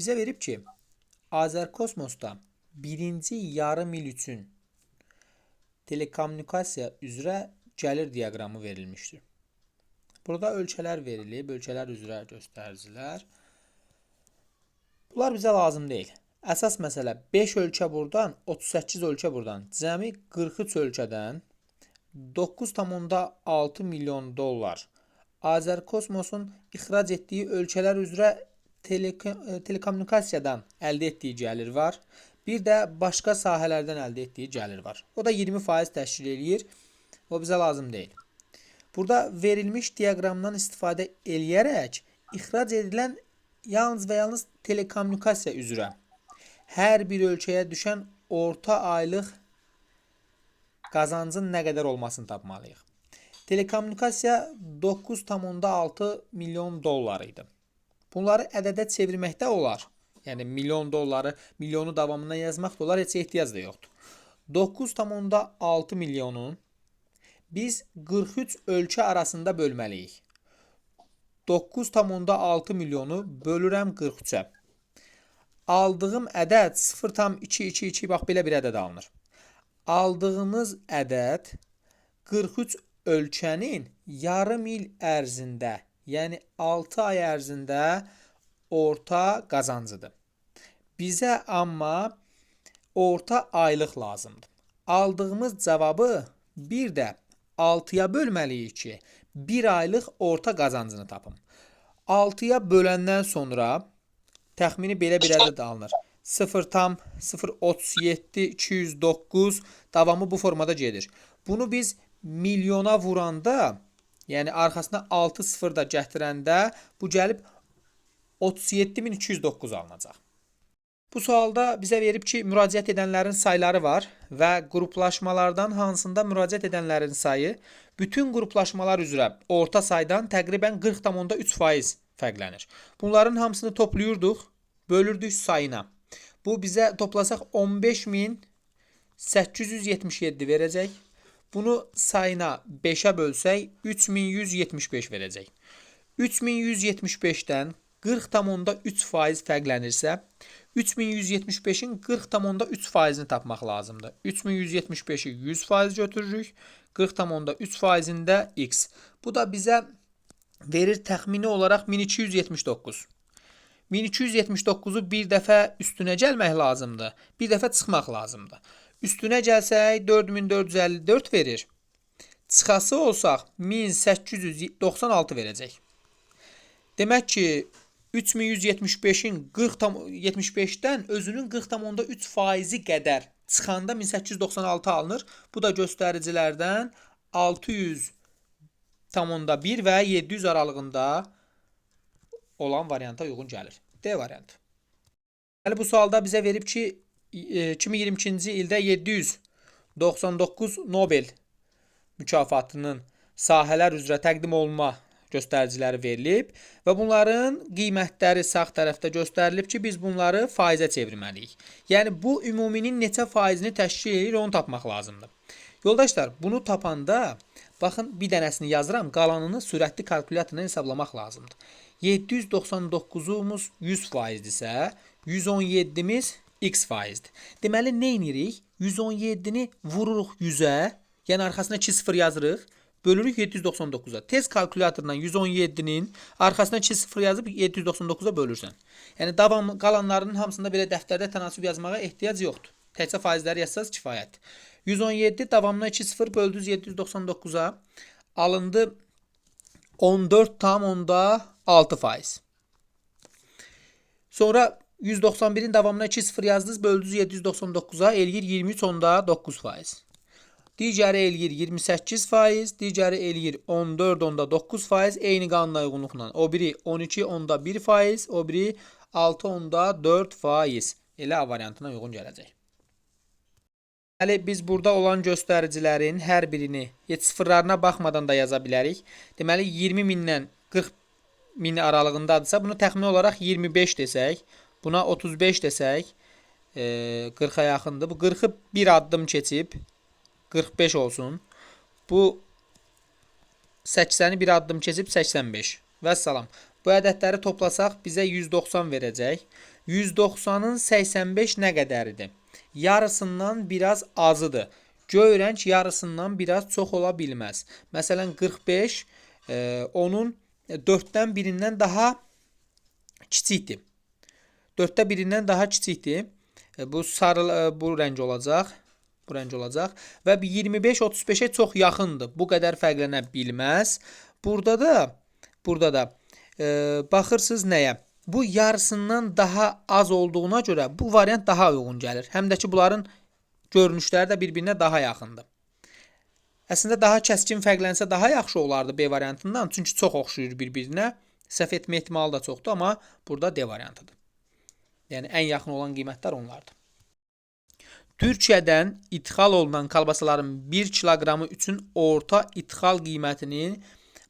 Bizə verib ki, Azərkosmosda birinci yarım il üçün telekommunikasiya üzrə gəlir diaqramı verilmişdir. Burada ölkələr verilib, ölkələr üzrə göstəricilər. Bunlar bizə lazım deyil. Əsas məsələ 5 ölkə buradan, 38 ölkə buradan. Cəmi 43 ölkədən 9,6 milyon dollar Azərkosmosun ixrac etdiyi ölkələr üzrə telekommunikasiyadan əldə etdiyi gəlir var. Bir də başqa sahələrdən əldə etdiyi gəlir var. O da 20% təşkil eləyir. O bizə lazım deyil. Burada verilmiş diaqramdan istifadə eləyərək ixrac edilən yalnız və yalnız telekommunikasiya üzrə hər bir ölkəyə düşən orta aylıq qazancın nə qədər olmasını tapmalıyıq. Telekommunikasiya 9,6 milyon dollar idi. Bunları ədədə çevirməkdə olar. Yəni milyon dolları, milyonu davamına yazmaq da olar, heç ehtiyac da yoxdur. 9,6 milyonu biz 43 ölkə arasında bölməliyik. 9,6 milyonu bölürəm 43-ə. Aldığım ədəd 0,222 bax belə bir ədəd alınır. Aldığımız ədəd 43 ölkənin yarım il ərzində, yəni 6 ay ərzində orta qazancıdır. Bizə amma orta aylıq lazımdır. Aldığımız cavabı bir də 6-ya bölməliyik ki, 1 aylıq orta qazancını tapım. 6-ya böləndən sonra təxmini belə bir ədəd alınır. 0,037,209 davamı bu formada gedir. Bunu biz milyona vuranda, yəni arxasına 6 sıfır da gətirəndə bu gəlib 37,209 alınacaq. Bu sualda bizə verib ki, müraciət edənlərin sayları var və qruplaşmalardan hansında müraciət edənlərin sayı bütün qruplaşmalar üzrə orta saydan təqribən 40,3% fərqlənir. Bunların hamısını toplayırdıq, bölürdük sayına. Bu bizə toplasaq 15.877 verəcək. Bunu sayına 5'ə bölsək 3175 verəcək. 3175-dən 40,3% fərqlənirsə, 3175-in 40,3%-ni tapmaq lazımdır. 3175-i 100% götürürük, 40,3%-də x. Bu da bizə verir təxmini olaraq 1279. 1279-u bir dəfə üstünə gəlmək lazımdır, bir dəfə çıxmaq lazımdır. Üstünə gəlsək 4454 verir. Çıxası olsaq 1896 verəcək. Demək ki, 3175-in 75-dən özünün 40,3%-i qədər çıxanda 1896 alınır. Bu da göstəricilərdən 600,1 və 700 aralığında olan varianta uyğun gəlir. D variantı. Bu sualda bizə verib ki, 2022-ci ildə 799 Nobel mükafatının sahələr üzrə təqdim olunma göstəriciləri verilib və bunların qiymətləri sağ tərəfdə göstərilib ki, biz bunları faizə çevirməliyik. Yəni, bu ümuminin neçə faizini təşkil edir, onu tapmaq lazımdır. Yoldaşlar, bunu tapanda, baxın, bir dənəsini yazıram, qalanını sürətli kalkulyatorla hesablamaq lazımdır. 799'umuz 100%-dirsə, 117'miz x faizdir. Deməli, nə edirik? 117-ni vururuq 100'ə, yəni arxasına 2 sıfır yazırıq, bölürük 799'a. Tez kalkulyatorla 117'nin arxasına 2 sıfır yazıb 799'a bölürsən. Yəni, davam qalanlarının hamısında belə dəftərdə tənasüb yazmağa ehtiyac yoxdur. Təkcə faizləri yazsaz kifayətdir. 117 davamına 2 sıfır böldünüz 799'a alındı 14,6%. Sonra 191'in davamına 2 sıfır yazdınız, böldünüz 799'a eləyir 23,9%. Digəri eləyir 28%, digəri eləyir 14,9%, eyni qanuna uyğunluqla. O biri 12,1%, o biri 6,4%. Elə A variantına uyğun gələcək. Biz burada olan göstəricilərin hər birini heç sıfırlarına baxmadan da yaza bilərik. Deməli, 20 mindən 40 min aralığındadırsa, bunu təxmini olaraq 25 desək, buna 35 desək, 40'a yaxındır. Bu 40'ı bir addım keçib, 45 olsun. Bu 80'i bir addım keçib 85. Vəssalam. Bu ədədləri toplasaq bizə 190 verəcək. 190-ın 85 nə qədəridir? Yarısından biraz azıdır. Göy rəng yarısından biraz çox ola bilməz. Məsələn 45 onun 4-dən birindən daha kiçikdir. 4-də birindən daha kiçikdir. Bu sarı bu rəng olacaq. Bu rəng olacaq və 25 35-ə çox yaxındır. Bu qədər fərqlənə bilməz. Burada da baxırsınız nəyə? Bu yarısından daha az olduğuna görə bu variant daha uyğun gəlir. Həm də ki bunların görünüşləri də bir-birinə daha yaxındır. Əslində daha kəskin fərqlənsə daha yaxşı olardı B variantından. Çünki çox oxşuyur bir-birinə. Səhv etmə ehtimalı da çoxdur, amma burada D variantıdır. Yəni ən yaxın olan qiymətlər onlardır. Türkiyədən ixal olunan kolbasaların 1 kiloqramı üçün orta ixal qiymətini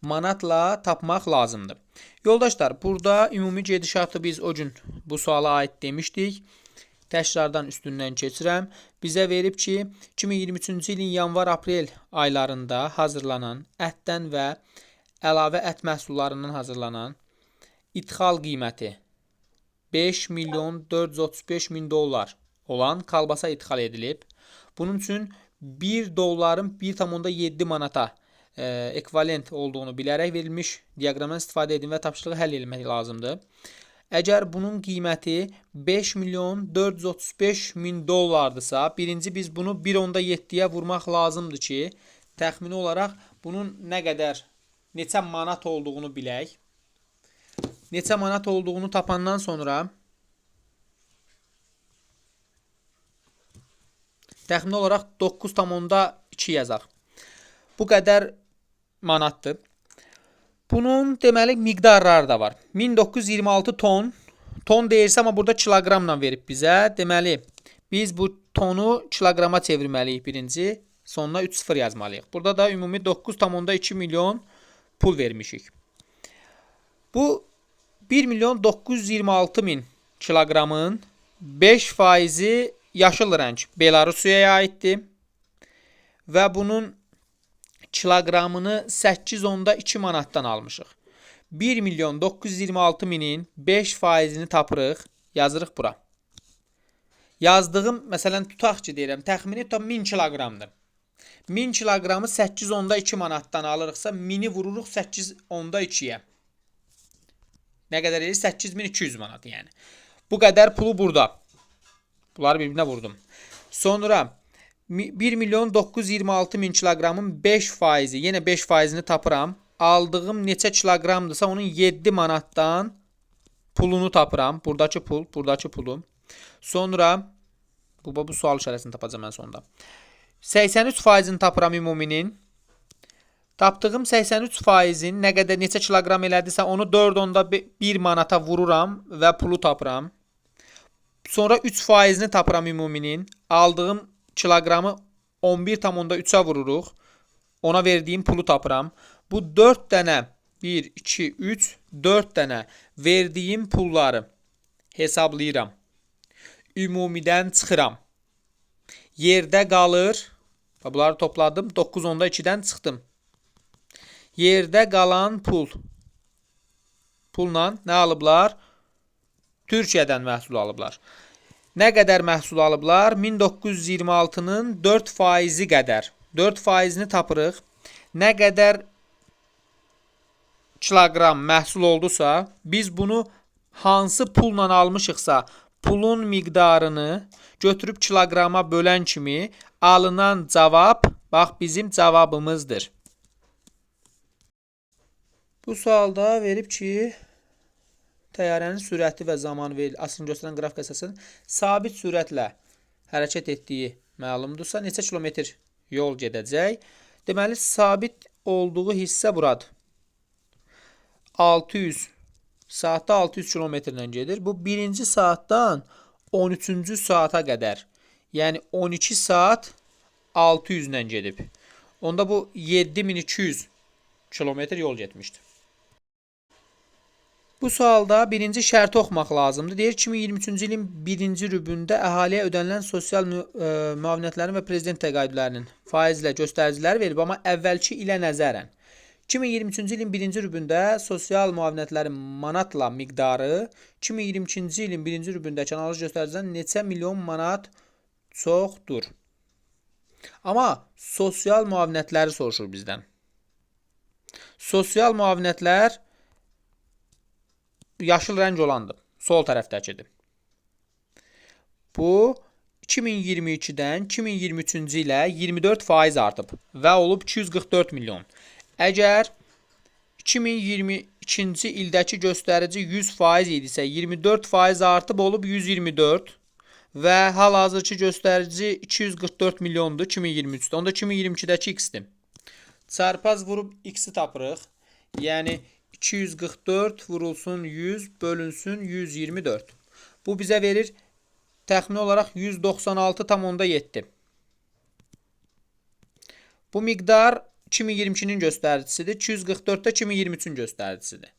manatla tapmaq lazımdır. Yoldaşlar, burada ümumi gedişatı biz o gün bu suala aid demişdik. Təkrardan üstündən keçirəm. Bizə verib ki, 2023-cü ilin yanvar-aprel aylarında hazırlanan ətdən və əlavə ət məhsullarından hazırlanan ixal qiyməti 5 milyon 435 min dollar olan kolbasa ixal edilib. Bunun üçün 1 dolların 1,7 manata ekvivalent olduğunu bilərək verilmiş diaqramdan istifadə edin və tapşırığı həll etmək lazımdır. Əgər bunun qiyməti 5 milyon 435 min dollardırsa, birinci biz bunu 1,7-yə vurmaq lazımdır ki, təxmini olaraq bunun nə qədər, neçə manat olduğunu bilək. Neçə manat olduğunu tapandan sonra təxmini olaraq 9,2 yazaq. Bu qədər manatdır. Bunun deməli miqdarları da var. 1926 ton. Ton deyirsə, amma burada kiloqramla verib bizə. Deməli, biz bu tonu kiloqrama çevirməliyik birinci. Sonuna 3 sıfır yazmalıyıq. Burada da ümumi 9,2 milyon pul vermişik. Bu 1 milyon 926 min kiloqramın 5%-i yaşıl rəng Belarusiyaya aiddir. Və bunun kiloqramını 8,2 manatdan almışıq. 1 milyon 926 minin 5%-ni tapırıq, yazırıq bura. Yazdığım, məsələn, tutaq ki, deyirəm, təxmini 1000 kiloqramdır. 1000 kiloqramı 8,2 manatdan alırıqsa, mini vururuq 8,2-yə. Nə qədər edir? 8200 manat, yəni. Bu qədər pulu burada. Bunları bir-birinə vurdum. Sonra 1 milyon 926 min kiloqramın 5%, yenə 5%-ni tapıram. Aldığım neçə kiloqramdırsa onun 7 manatdan pulunu tapıram. Buradakı pul, buradakı pulum. Sonra bu sual işarəsini tapacağam mən sonunda. 83%-ni tapıram ümuminin. Tapdığım 83%-in nə qədər neçə kiloqram elədirsə onu 4,1 manata vururam və pulu tapıram. Sonra 3%-ni tapıram ümuminin. Aldığım kiloqramı 11,3-ə vururuq. Ona verdiyim pulu tapıram. Bu 4 dənə 1, 2, 3, 4 dənə verdiyim pulları hesablayıram. Ümumidən çıxıram. Yerdə qalır. Bunları topladım. 9,2-dən çıxdım. Yerdə qalan pulla nə alıblar? Türkiyədən məhsul alıblar. Nə qədər məhsul alıblar? 1926-nın 4%-i qədər. 4%-ni tapırıq. Nə qədər kiloqram məhsul oldusa, biz bunu hansı pulla almışıqsa, pulun miqdarını götürüb kiloqrama bölən kimi alınan cavab, bax, bizim cavabımızdır. Bu sualda verib ki, təyyarənin sürəti və zamanı verilir. Aslını göstərən qrafik əsasının sabit sürətlə hərəkət etdiyi məlumdursa, neçə kilometr yol gedəcək? Deməli, sabit olduğu hissə buradır. 600, saatda 600 kilometrlə gedir. Bu birinci saatdan 13-cü saata qədər. Yəni 12 saat 600 ilə gedib. Onda bu 7200 kilometr yol getmişdir. Bu sualda birinci şərti oxumaq lazımdır. Deyir, 2023-cü ilin 1-ci rübündə əhaliyə ödənilən sosial müavinətlərin və prezident təqaüdlərinin faizlə göstəriciləri verilib, amma əvvəlki ilə nəzərən 2023-cü ilin 1-ci rübündə sosial müavinətlərin manatla miqdarı 2022-ci ilin 1-ci rübündəki analiz göstəricidən neçə milyon manat çoxdur? Amma sosial müavinətləri soruşur bizdən. Sosial müavinətlər yaşıl rəng olandır. Sol tərəfdəkidir. Bu 2022-dən 2023-cü ilə 24% artıb və olub 244 milyon. Əgər 2022-ci ildəki göstərici 100% idisə, 24% artıb olub 124 və hal-hazırki göstərici 244 milyondur 2023-də. Onda 2022-dəki x-dir. Çarpaz vurub x-i tapırıq. Yəni 244 vurulsun 100 bölünsün 124. Bu bizə verir təxmini olaraq 196,7. Bu miqdar 2022-nin göstəricisidir. 244-də 2023-ün göstəricisidir.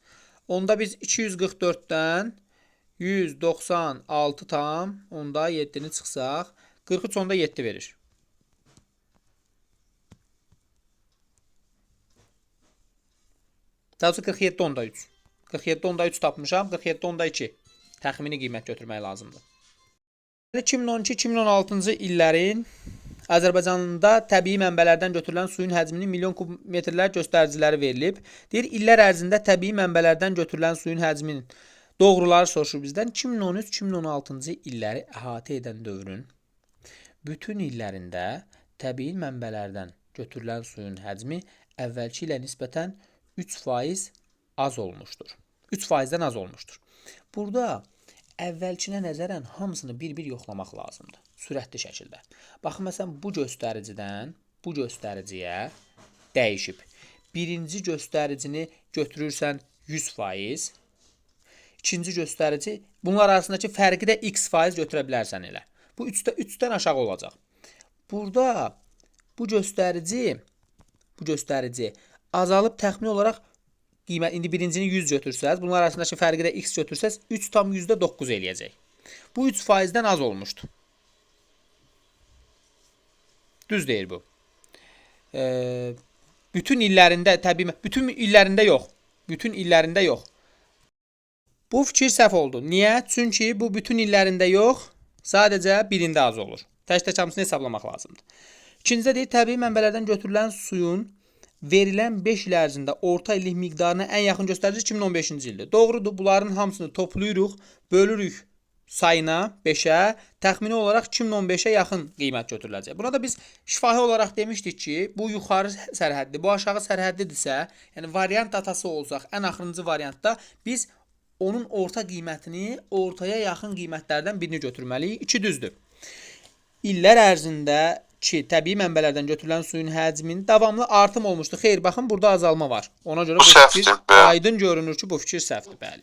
Onda biz 244-dən 196,7-ni çıxsaq 43,7 verir. Daha doğrusu 47,3. 47,3 tapmışam. 47,2 təxmini qiymət götürmək lazımdır. 2012-2016-cı illərin Azərbaycanda təbii mənbələrdən götürülən suyun həcminin milyon kubmetrlər göstəriciləri verilib. Deyir, illər ərzində təbii mənbələrdən götürülən suyun həcminin doğruları soruşur bizdən. 2013-2016-cı illəri əhatə edən dövrün bütün illərində təbii mənbələrdən götürülən suyun həcmi əvvəlki ilə nisbətən 3% az olmuşdur. 3%-dən az olmuşdur. Burada əvvəlkinə nəzərən hamısını bir-bir yoxlamaq lazımdır. Sürətli şəkildə. Baxın, məsələn, bu göstəricidən bu göstəriciyə dəyişib. Birinci göstəricini götürürsən 100%. İkinci göstərici, bunlar arasındakı fərqi də x% götürə bilərsən elə. Bu 3-dən aşağı olacaq. Burada bu göstərici azalıb təxmini olaraq qiymət, indi birincini 100 götürsəz, bunlar arasındakı fərqi də x götürsəz 3,9 eləyəcək. Bu 3%-dən az olmuşdur. Düz deyir bu. Bütün illərində təbii, bütün illərində yox. Bütün illərində yox. Bu fikir səhv oldu. Niyə? Çünki bu bütün illərində yox, sadəcə birində az olur. Tək-tək hamısını hesablamaq lazımdır. İkincidə deyir, təbii mənbələrdən götürülən suyun verilən 5 il ərzində orta illik miqdarına ən yaxın göstərici 2015-ci ildir. Doğrudur, bunların hamısını toplayırıq, bölürük sayına 5-ə, təxmini olaraq 2015-ə yaxın qiymət götürüləcək. Buna da biz şifahi olaraq demişdik ki, bu yuxarı sərhəddir, bu aşağı sərhəddidirsə, yəni variant datası olsaq, ən axırıncı variantda biz onun orta qiymətini ortaya yaxın qiymətlərdən birini götürməliyik. 2 düzdür. İllər ərzində ki, təbii mənbələrdən götürülən suyun həcminin davamlı artım olmuşdur. Xeyr, baxın, burada azalma var. Ona görə bu fikir aydın görünür ki, bu fikir səhvdir, bəli.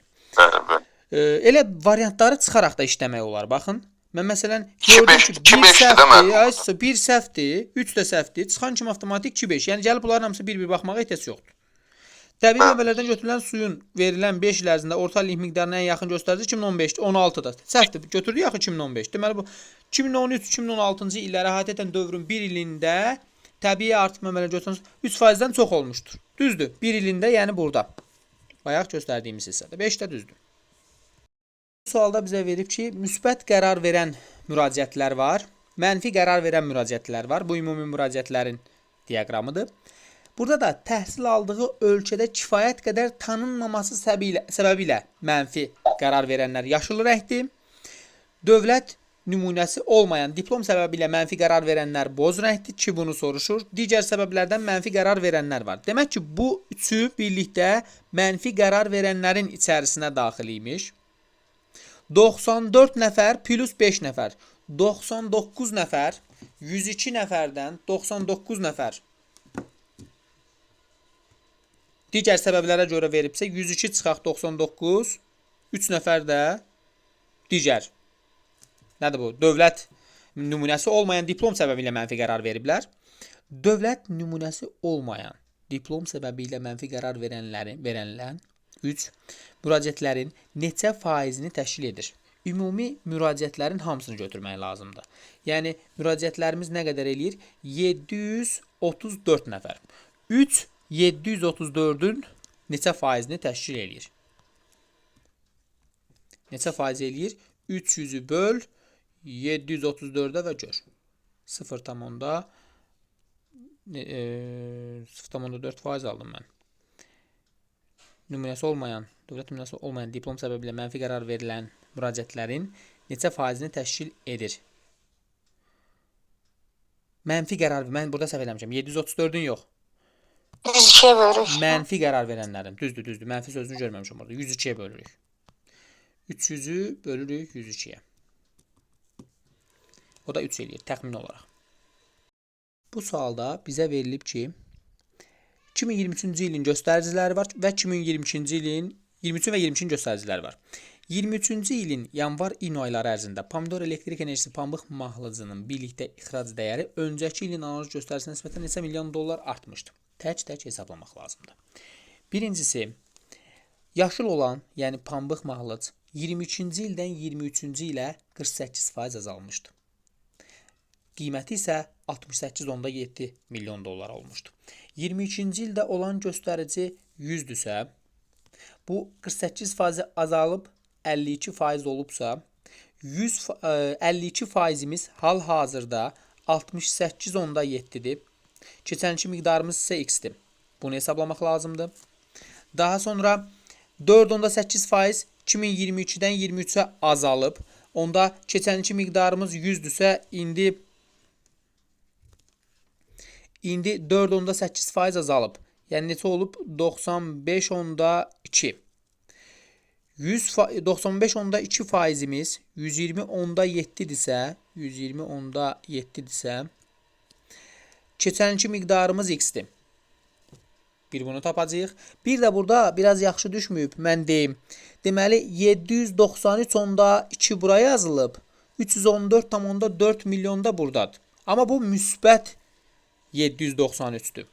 Elə variantları çıxaraq da işləmək olar, baxın. Mən məsələn gördüm ki, 1 səhvdir, 3 də səhvdir, çıxan kimi avtomatik 2-5. Yəni gəlib bunların hamısı bir-bir baxmağa ehtiyac yoxdur. Təbii mənbələrdən götürülən suyun verilən 5 il ərzində orta illik miqdarına ən yaxın göstərici 2015-dir, 16-da. Səhvdir, götürdük axı 2015. Deməli bu 2013-2016-cı illəri əhatə edən dövrün 1 ilində təbii artım mənbələrdən götürülən 3%-dən çox olmuşdur. Düzdür, 1 ilində, yəni burada. Bayaq göstərdiyimiz hissədə 5 də düzdür. Bu sualda bizə verib ki, müsbət qərar verən müraciətlər var, mənfi qərar verən müraciətlər var. Bu ümumi müraciətlərin diaqramıdır. Burada da təhsil aldığı ölkədə kifayət qədər tanınmaması səbəbilə mənfi qərar verənlər yaşıl rəngdir. Dövlət nümunəsi olmayan diplom səbəbilə mənfi qərar verənlər boz rəngdir ki, bunu soruşur. Digər səbəblərdən mənfi qərar verənlər var. Demək ki, bu üçü birlikdə mənfi qərar verənlərin içərisinə daxil imiş. 94 nəfər plus 5 nəfər. 99 nəfər, 102 nəfərdən 99 nəfər. Digər səbəblərə görə veribsə 102 çıxaq 99, 3 nəfər də digər. Nədir bu? Dövlət nümunəsi olmayan diplom səbəbi ilə mənfi qərar veriblər. Dövlət nümunəsi olmayan diplom səbəbi ilə mənfi qərar verilən 3 müraciətlərin neçə faizini təşkil edir? Ümumi müraciətlərin hamısını götürmək lazımdır. Yəni müraciətlərimiz nə qədər eləyir? 734 nəfər. 3 734-ün neçə faizini təşkil eləyir? Neçə faiz eləyir? 300-ü böl 734-ə və gör. 0,4 faiz aldım mən. Nümunəsi olmayan, dövlət nümunəsi olmayan diplom səbəbilə mənfi qərar verilən müraciətlərin neçə faizini təşkil edir? Mənfi qərar, mən burada səhv eləmişəm. 734-ün yox. 102'ye bölürük. Mənfi qərar verənlərin. Düzdür. Mənfi sözünü görməmişəm orada. 102-yə bölürük. 300-ü bölürük 102-yə. O da 3 eləyir təxmin olaraq. Bu sualda bizə verilib ki, 2023-cü ilin göstəriciləri var və 2022-ci ilin 23 və 22-ci göstəriciləri var. 23-cü ilin yanvar-iyun ayları ərzində pomidor elektrik enerjisi pambıq mahlıcının birlikdə ixrac dəyəri öncəki ilin analoq göstərisinə nisbətən neçə milyon dollar artmışdı? Tək-tək hesablamaq lazımdır. Birincisi, yaşıl olan, yəni pambıq mahlıc 22-ci ildən 23-cü ilə 48% azalmışdı. Qiyməti isə 68,7 milyon dollar olmuşdu. 22-ci ildə olan göstərici 100-dürsə, bu 48% azalıb 52% olubsa, 52 faizimiz hal-hazırda 68,7-dir. Keçənki miqdarımız isə x-dir. Bunu hesablamaq lazımdır. Daha sonra 4,8% 2022-dən 23-ə azalıb. Onda keçənki miqdarımız 100-dürsə, indi 4,8% azalıb. Yəni neçə olub? 95,2. 95,2 faizimiz 120,7-dirsə, keçənki miqdarımız x-dir. Bir bunu tapacağıq. Bir də burada biraz yaxşı düşməyib, mən deyim. Deməli 793,2 buraya yazılıb. 314,4 milyon da buradadır. Amma bu müsbət 793-dür.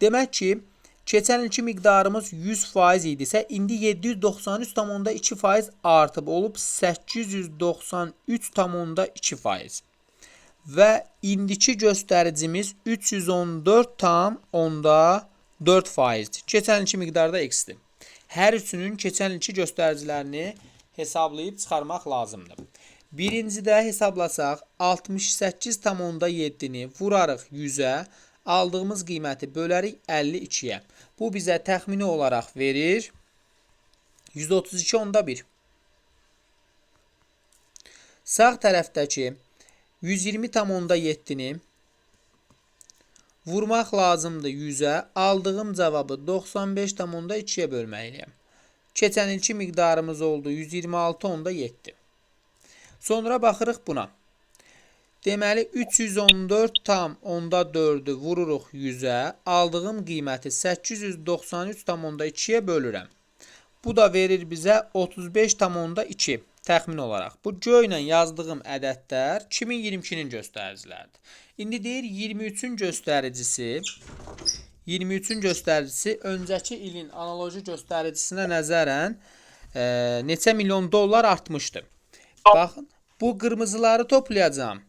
Demək ki, keçən ilki miqdarımız 100% idisə, indi 793,2% artıb olub 893,2%. Və indiki göstəricimiz 314,4%. Keçən ilki miqdarda x-dir. Hər üçünün keçən ilki göstəricilərini hesablayıb çıxarmaq lazımdır. Birincidə hesablasaq 68,7-ni vurarıq 100-ə, aldığımız qiyməti bölərik 52-yə. Bu bizə təxmini olaraq verir 132,1. Sağ tərəfdəki 120,7-ni vurmaq lazımdır 100-ə, aldığım cavabı 95,2-yə bölməliyəm. Keçən ilki miqdarımız oldu 126,7. Sonra baxırıq buna. Deməli 314,4-ü vururuq 100-ə, aldığım qiyməti 893,2-yə bölürəm. Bu da verir bizə 35,2 təxmin olaraq. Bu göylə yazdığım ədədlər 2022-nin göstəriciləridir. İndi deyir 23-ün göstəricisi öncəki ilin analoji göstəricisinə nəzərən neçə milyon dollar artmışdı. Baxın, bu qırmızıları toplayacağım.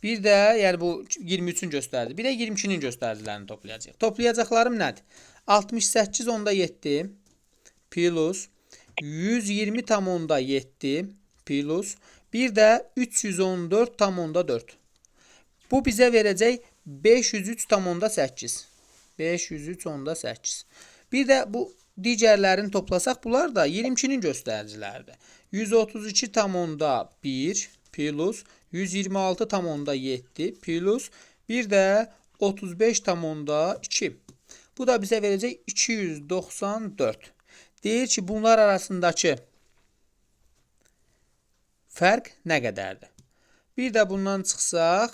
Bir də, yəni bu 23-ün göstəricisi, bir də 22-nin göstəricilərini toplayacaq. Toplayacaqlarım nədir? 68,7 plus 120,7 plus bir də 314,4. Bu bizə verəcək 503,8. 503,8. Bir də bu digərlərini toplasaq, bunlar da 22-nin göstəriciləridir. 132,1 plus 126,7 plus bir də 35,2. Bu da bizə verəcək 294. Deyir ki, bunlar arasındakı fərq nə qədərdir? Bir də bundan çıxsaq,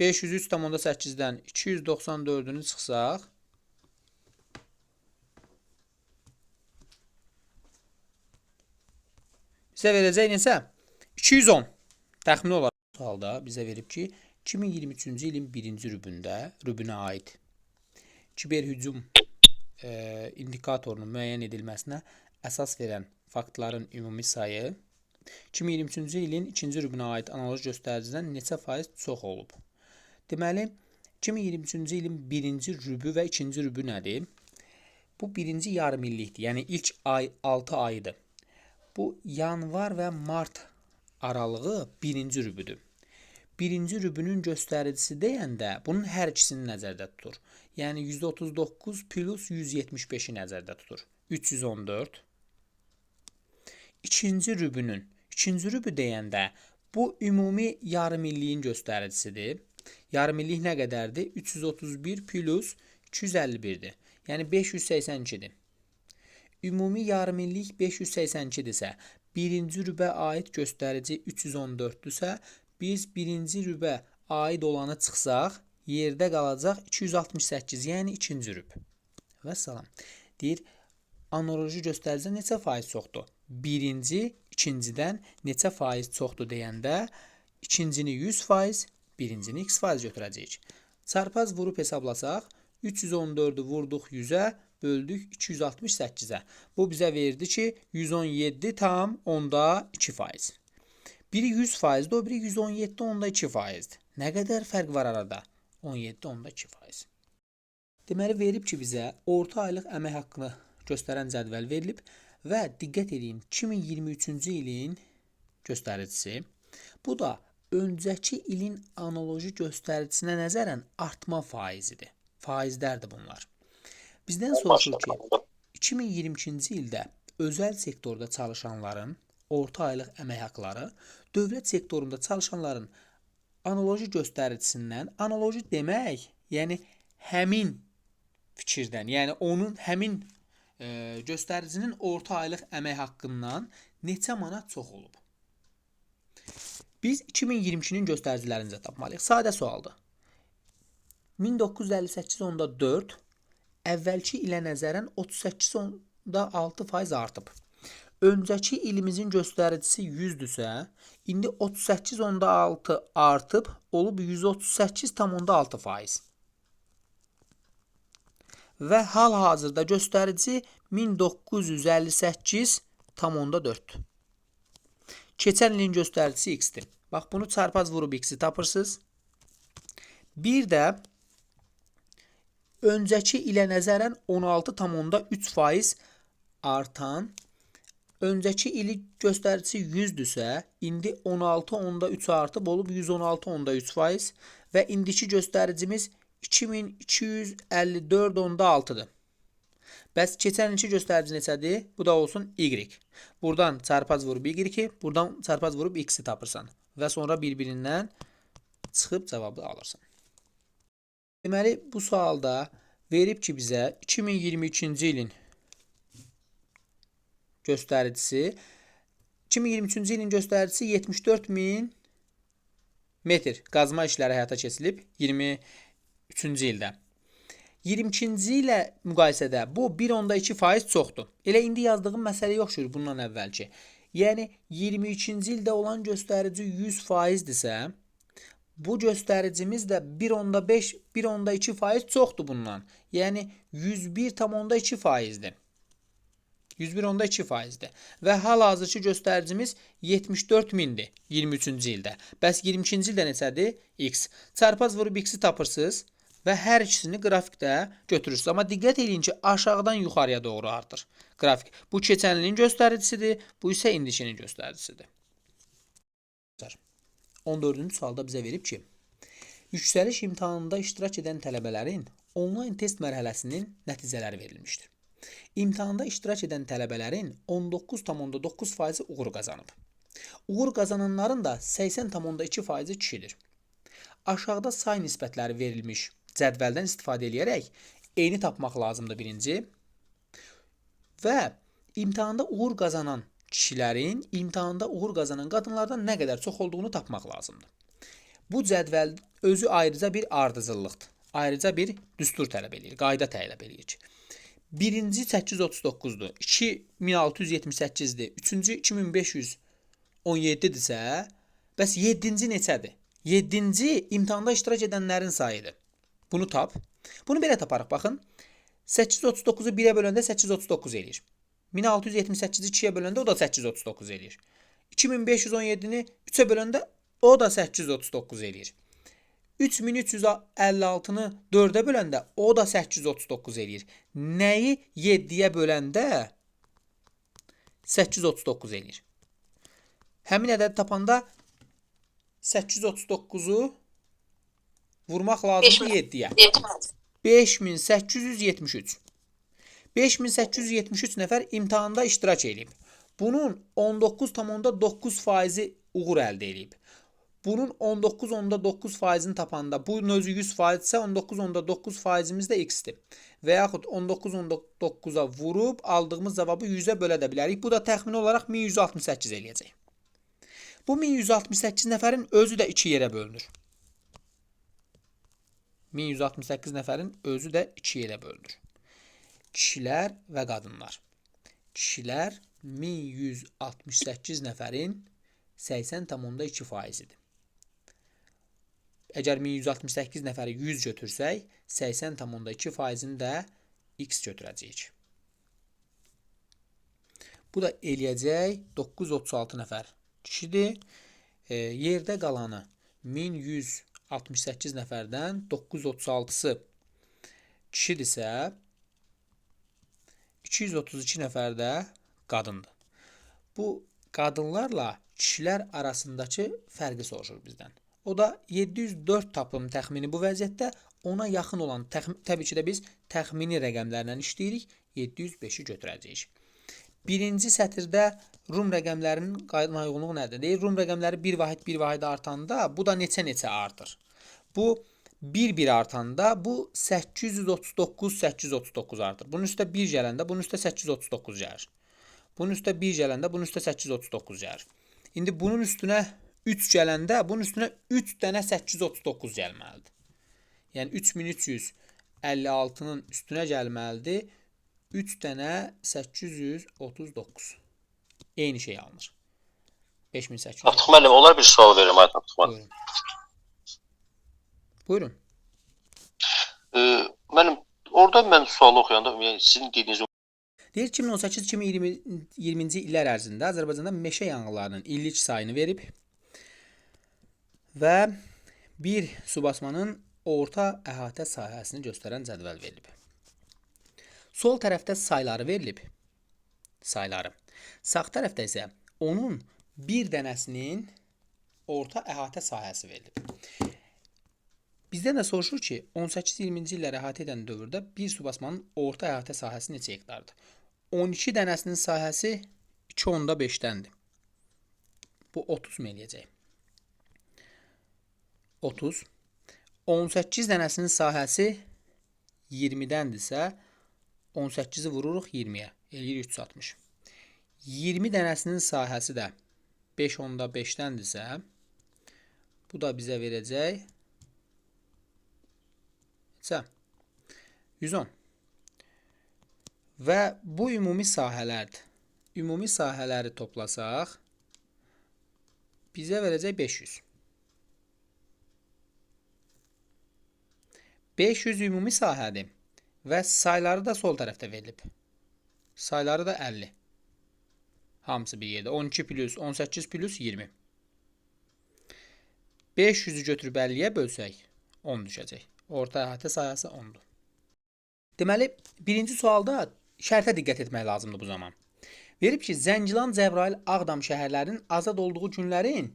503,8-dən 294-ünü çıxsaq, bizə verəcək neçə? 210. Təxmini olaraq bu halda bizə verib ki, 2023-cü ilin 1-ci rübünə aid kiberhücum indikatorunun müəyyən edilməsinə əsas verən faktların ümumi sayı 2023-cü ilin 2-ci rübünə aid analoji göstəricidən neçə faiz çox olub? Deməli, 2023-cü ilin birinci rübü və ikinci rübü nədir? Bu birinci yarım illikdir. Yəni ilk ay 6 ayıdır. Bu yanvar və mart aralığı birinci rübüdür. Birinci rübünün göstəricisi deyəndə bunun hər ikisini nəzərdə tutur. Yəni 139 plus 175-i nəzərdə tutur. 314. İkinci rübü deyəndə bu ümumi yarım illiyin göstəricisidir. Yarım illik nə qədərdir? 331 plus 251-dir. Yəni 582-dir. Ümumi yarım illik 582-dirsə, birinci rübə aid göstərici 314-dürsə, biz birinci rübə aid olanı çıxsaq, yerdə qalacaq 268, yəni ikinci rüb. Və salam. Deyir, analoji göstəricə neçə faiz çoxdur? Birinci, ikincidən neçə faiz çoxdur deyəndə, ikincini 100%, birincini x% götürəcəyik. Çarpaz vurub hesablasaq, 314-ü vurduq 100-ə, böldük 268-ə. Bu bizə verdi ki, 117,2%. Biri 100%, o biri 117,2%. Nə qədər fərq var arada? 17,2%. Deməli, verib ki, bizə orta aylıq əmək haqqını göstərən cədvəl verilib və diqqət edin, 2023-cü ilin göstəricisi. Bu da öncəki ilin analoji göstəricinə nəzərən artma faizidir. Faizlərdir bunlar. Bizdən soruşur ki, 2022-ci ildə özəl sektorda çalışanların orta aylıq əmək haqqları dövlət sektorunda çalışanların analoji göstəricisindən, analoji demək, yəni həmin fikirdən, yəni onun həmin göstəricinin orta aylıq əmək haqqından neçə manat çox olub? Biz 2022-nin göstəricilərini tapmalıyıq. Sadə sualdır. 1958.4 əvvəlki ilə nəzərən 38.6% artıb. Öncəki ilimizin göstəricisi 100-dürsə, indi 38.6 artıb, olub 138,6%. Və hal-hazırda göstərici 1958,4. Keçən ilin göstəricisi x-dir. Bax, bunu çarpaz vurub x-i tapırsınız. Bir də öncəki ilə nəzərən 16,3% artan, öncəki ili göstəricisi 100-dürsə, indi 16,3 artıb, olub 116,3% və indiki göstəricimiz 2254,6-dır. Bəs keçən ilki göstərici neçədir? Bu da olsun y. Buradan çarpaz vurub y2, buradan çarpaz vurub x-i tapırsan və sonra bir-birindən çıxıb cavabı alırsan. Deməli, bu sualda verib ki, bizə 2022-ci ilin göstəricisi 2023-cü ilin göstəricisi 74.000 metr qazma işləri həyata keçirilib 23-cü ildə. 22-ci ilə müqayisədə bu 1,2% çoxdur. Elə indi yazdığım məsələyə oxşuyur bundan əvvəlki. Yəni 22-ci ildə olan göstərici 100%-dirsə, bu göstəricimiz də 1,5, 1,2% çoxdur bundan. Yəni 101,2%-dir. 101,2%-dir. Və hal-hazırki göstəricimiz 74.000-dir 23-cü ildə. Bəs 22-ci ildə neçədir? X. Çarpaz vurub x-i tapırsınız və hər ikisini qrafikdə götürürsünüz. Amma diqqət edin ki, aşağıdan yuxarıya doğru artır qrafik. Bu keçən ilin göstəricisidir, bu isə indikinin göstəricisidir. 14-cü sualda bizə verib ki, yüksəliş imtahanında iştirak edən tələbələrin onlayn test mərhələsinin nəticələri verilmişdir. İmtahanda iştirak edən tələbələrin 19,9% uğur qazanıb. Uğur qazananların da 80,2% kişidir. Aşağıda say nisbətləri verilmiş cədvəldən istifadə edərək eni tapmaq lazımdır birinci. Və imtahanda uğur qazanan kişilərin imtahanda uğur qazanan qadınlardan nə qədər çox olduğunu tapmaq lazımdır. Bu cədvəl özü ayrıca bir ardıcıllıqdır. Ayrıca bir düstur tələb edir, qayda tələb edir. Birinci 839-dur, 2678-dir, üçüncü 2517-dirsə, bəs 7-ci neçədir? 7-ci imtahanda iştirak edənlərin sayıdır. Bunu tap. Bunu belə taparıq, baxın. 839-u 1-ə böləndə 839 eləyir. 1678-i 2-yə böləndə o da 839 eləyir. 2517-ni 3-ə böləndə o da 839 eləyir. 3356-nı 4-ə böləndə o da 839 eləyir. Nəyi 7-yə böləndə 839 eləyir. Həmin ədədi tapanda 839-u vurmaq lazımdır 7-yə. 5873. 5873 nəfər imtahanda iştirak edib. Bunun 19,9% uğur əldə edib. Bunun 19,9%-ni tapanda, bunun özü 100% isə 19,9%-imiz də x-dir. Və yaxud 19,9-a vurub aldığımız cavabı 100-ə bölə də bilərik. Bu da təxmini olaraq 1168 eləyəcək. Bu 1168 nəfərin özü də 2 yerə bölünür. 1168 nəfərin özü də 2 yerə bölünür. Kişilər və qadınlar. Kişilər 1168 nəfərin 80,2%-idir. Əgər 1168 nəfəri 100 götürsək, 80,2%-ni də x götürəcəyik. Bu da eləyəcək 936 nəfər kişidir. Yerdə qalanı 1168 nəfərdən 936-sı kişidirsə, 232 nəfər də qadındır. Bu qadınlarla kişilər arasındakı fərqi soruşur bizdən. O da 704 tapım təxmini bu vəziyyətdə ona yaxın olan, təbii ki də biz təxmini rəqəmlərlə işləyirik, 705-i götürəcəyik. Birinci sətirdə Rum rəqəmlərinin qaydana uyğunluğu nədir? Deyir, Rum rəqəmləri bir vahid artanda bu da neçə artır? Bu 1 artanda bu 839 artır. Bunun üstə 1 gələndə bunun üstə 839 gəlir. Bunun üstə 1 gələndə bunun üstə 839 gəlir. İndi bunun üstünə 3 gələndə bunun üstünə 3 dənə 839 gəlməlidir. Yəni 3356-nın üstünə gəlməlidir 3 dənə 839. Eyni şey alınır. 5800. Artıq müəllim, olar bir sual verim artıq. Buyurun. Buyurun. Mənim orada mən sualı oxuyanda, yəni sizin dediyiniz deyir 2018-2020-ci illər ərzində Azərbaycanda meşə yanğınlarının illik sayını verib və bir su basmanın orta əhatə sahəsini göstərən cədvəl verilib. Sol tərəfdə sayları verilib. Sayları. Sağ tərəfdə isə onun bir dənəsinin orta əhatə sahəsi verilib. Bizdən də soruşur ki, 18-20-ci illəri əhatə edən dövrdə bir su basmanın orta əhatə sahəsi neçə hektardır? 12 dənəsinin sahəsi 2,5-dəndir. Bu 30 mi eləyəcək? 30. 18 dənəsinin sahəsi 20-dəndirsə, 18-i vururuq 20-yə. Eləyir 360. 20 dənəsinin sahəsi də 5,5-dəndirsə, bu da bizə verəcək 110. Və bu ümumi sahələrdir. Ümumi sahələri toplasaq, bizə verəcək 500. 500 ümumi sahədir və sayları da sol tərəfdə verilib. Sayları da 50. Hamısı bir yerdə. 12 plus 18 plus 20. 500-ü götürüb 50-yə bölsək 10 düşəcək. Orta əhatə sahəsi 10-dur. Deməli, birinci sualda şərtə diqqət etmək lazımdır bu zaman. Verib ki, Zəngilan, Cəbrayıl, Ağdam şəhərlərinin azad olduğu günlərin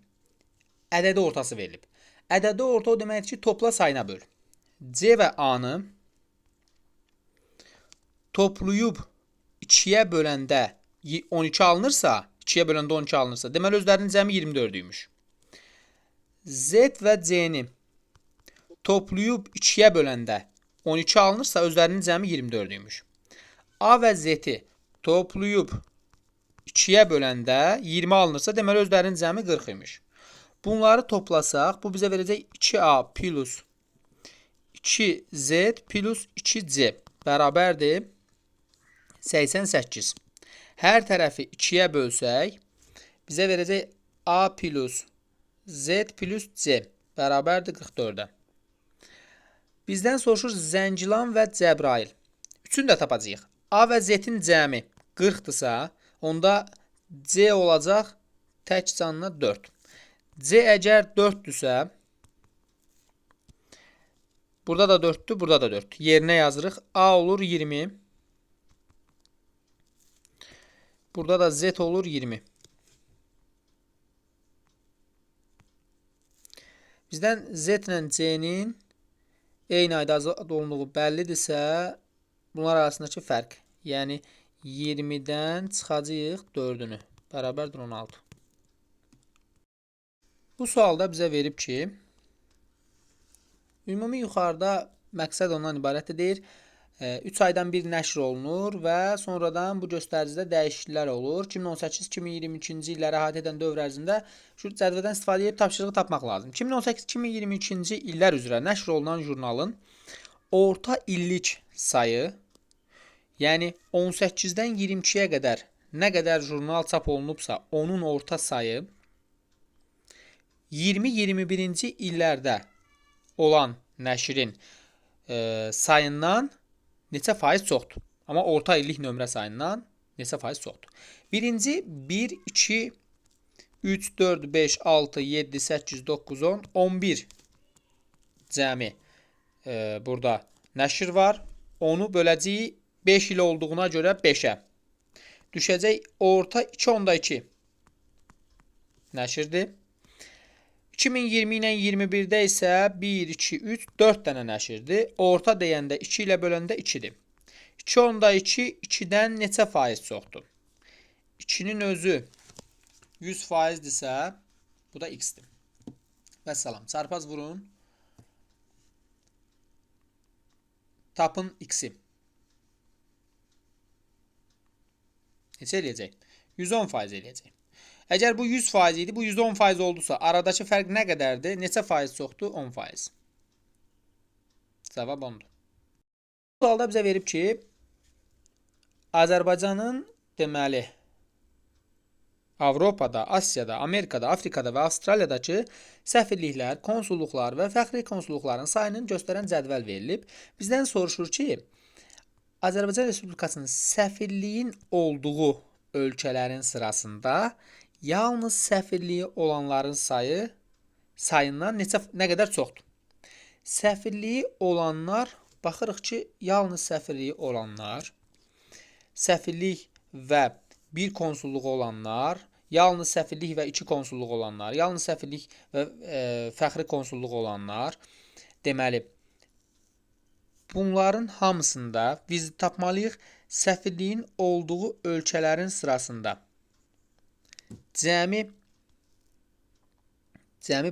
ədədi ortası verilib. Ədədi orta o deməkdir ki, topla sayına böl. C və A-nı toplayıb 2-yə böləndə 12 alınırsa, 2-yə böləndə 12 alınırsa, deməli özlərinin cəmi 24-üymüş. Z və C-ni toplayıb 2-yə böləndə 12 alınırsa, özlərinin cəmi 24-üymüş. A və Z-i toplayıb 2-yə böləndə 20 alınırsa, deməli özlərinin cəmi 40-ymış. Bunları toplasaq, bu bizə verəcək 2A plus 2Z plus 2C bərabərdir 88. Hər tərəfi 2-yə bölsək, bizə verəcək A plus Z plus C bərabərdir 44-ə. Bizdən soruşur Zəngilan və Cəbrayıl. Üçünü də tapacağıq. A və Z-in cəmi 40-dırsa, onda C olacaq tək canına 4. C əgər 4-dürsə, Burada da 4'tür, burada da 4. Yerinə yazırıq. A olur 20. Burada da Z olur 20. Bizdən Z ilə C-nin eyni ayda azad olunduğu bəllidirsə, bunlar arasındakı fərq. Yəni 20-dən çıxacağıq 4-ünü. Bərabərdir 16. Bu sualda bizə verib ki, ümumi yuxarıda məqsəd ondan ibarətdir deyir. 3 aydan bir nəşr olunur və sonradan bu göstəricidə dəyişikliklər olur. 2018-2022-ci illəri əhatə edən dövr ərzində şu cədvəldən istifadə edib tapşırığı tapmaq lazım. 2018-2022-ci illər üzrə nəşr olunan jurnalın orta illik sayı, yəni 18-dən 22-yə qədər nə qədər jurnal çap olunubsa, onun orta sayı 20-21-ci illərdə olan nəşrin sayından neçə faiz çoxdur? Amma orta illik nömrə sayından neçə faiz çoxdur? Birinci 1, 2, 3, 4, 5, 6, 7, 8, 9, 10, 11 cəmi burada nəşr var. Onu böləcəyik 5 il olduğuna görə 5-ə. Düşəcək orta 2.2 nəşrdir. 2020 ilə 21-də isə 1, 2, 3, 4 dənə nəşrdir. Orta deyəndə 2 ilə böləndə 2-dir. 2.2, 2-dən neçə faiz çoxdur? 2-nin özü 100%dirsə, bu da x-dir. Vəssalam. Çarpaz vurun. Tapın x-i. Neçə eləyəcək? 110% eləyəcək. Əgər bu 100% idi, bu 110% oldusa, aradakı fərq nə qədərdir? Neçə faiz çoxdur? 10%. Cavab 10-dur. Bu sualda bizə verib ki, Azərbaycanın deməli Avropada, Asiyada, Amerikada, Afrikada və Avstraliyadakı səfirliklər, konsulluqlar və fəxri konsulluqların sayını göstərən cədvəl verilib. Bizdən soruşur ki, Azərbaycan Respublikasının səfirliyin olduğu ölkələrin sırasında yalnız səfirliyi olanların sayından nə qədər çoxdur? Səfirliyi olanlar, baxırıq ki, yalnız səfirliyi olanlar, səfirlik və bir konsulluq olanlar, yalnız səfirlik və 2 konsulluq olanlar, yalnız səfirlik və fəxri konsulluq olanlar, deməli, bunların hamısında biz tapmalıyıq səfirliyin olduğu ölkələrin sırasında. Cəmi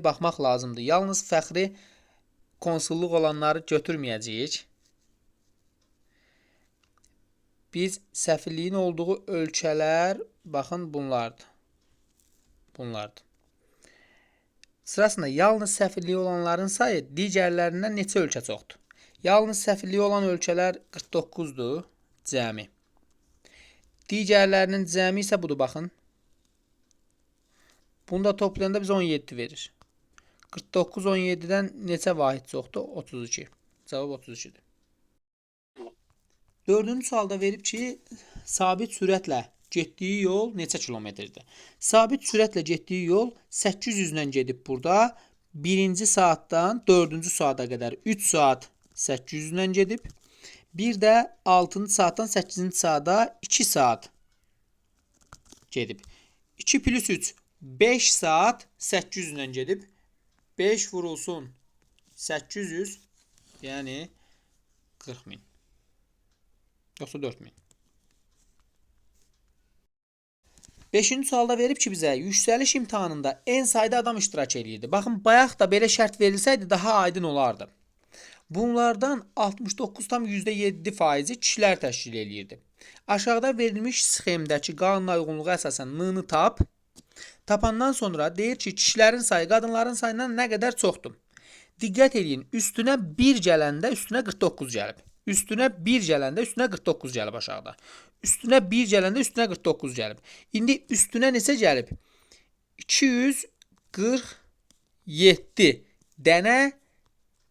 baxmaq lazımdır. Yalnız fəxri konsulluq olanları götürməyəcəyik. Biz səfirliyin olduğu ölkələr, baxın, bunlardır. Sırasında yalnız səfirliyi olanların sayı digərlərindən neçə ölkə çoxdur? Yalnız səfirliyi olan ölkələr 49-dur cəmi. Digərlərinin cəmi isə budur, baxın. Bunu da toplayanda biz 17 verir. 49 17-dən neçə vahid çoxdur? 32. Cavab 32-dir. Dördüncü sualda verib ki, sabit sürətlə getdiyi yol neçə kilometrdir? Sabit sürətlə getdiyi yol 800 ilə gedib burada. 1-ci saatdan 4-cü saata qədər 3 saat 800 ilə gedib. Bir də 6-cı saatdan 8-ci saata 2 saat gedib. 2 plus 3 5 saat 800 ilə gedib. 5 vurulsun 800, yəni 40 min. Yoxsa 4 min. 5-ci sualda verib ki, bizə yüksəliş imtahanında en sayda adam iştirak edirdi. Baxın, bayaq da belə şərt verilsəydi daha aydın olardı. Bunlardan 69,7% kişilər təşkil edirdi. Aşağıda verilmiş sxemdəki qanuna uyğunluğa əsasən n-nı tap. Tapandan sonra deyir ki, kişilərin sayı qadınların sayından nə qədər çoxdur? Diqqət edin, üstünə 1 gələndə üstünə 49 gəlib. Üstünə 1 gələndə üstünə 49 gəlib aşağıda. Üstünə 1 gələndə üstünə 49 gəlib. İndi üstünə neçə gəlib? 247 dənə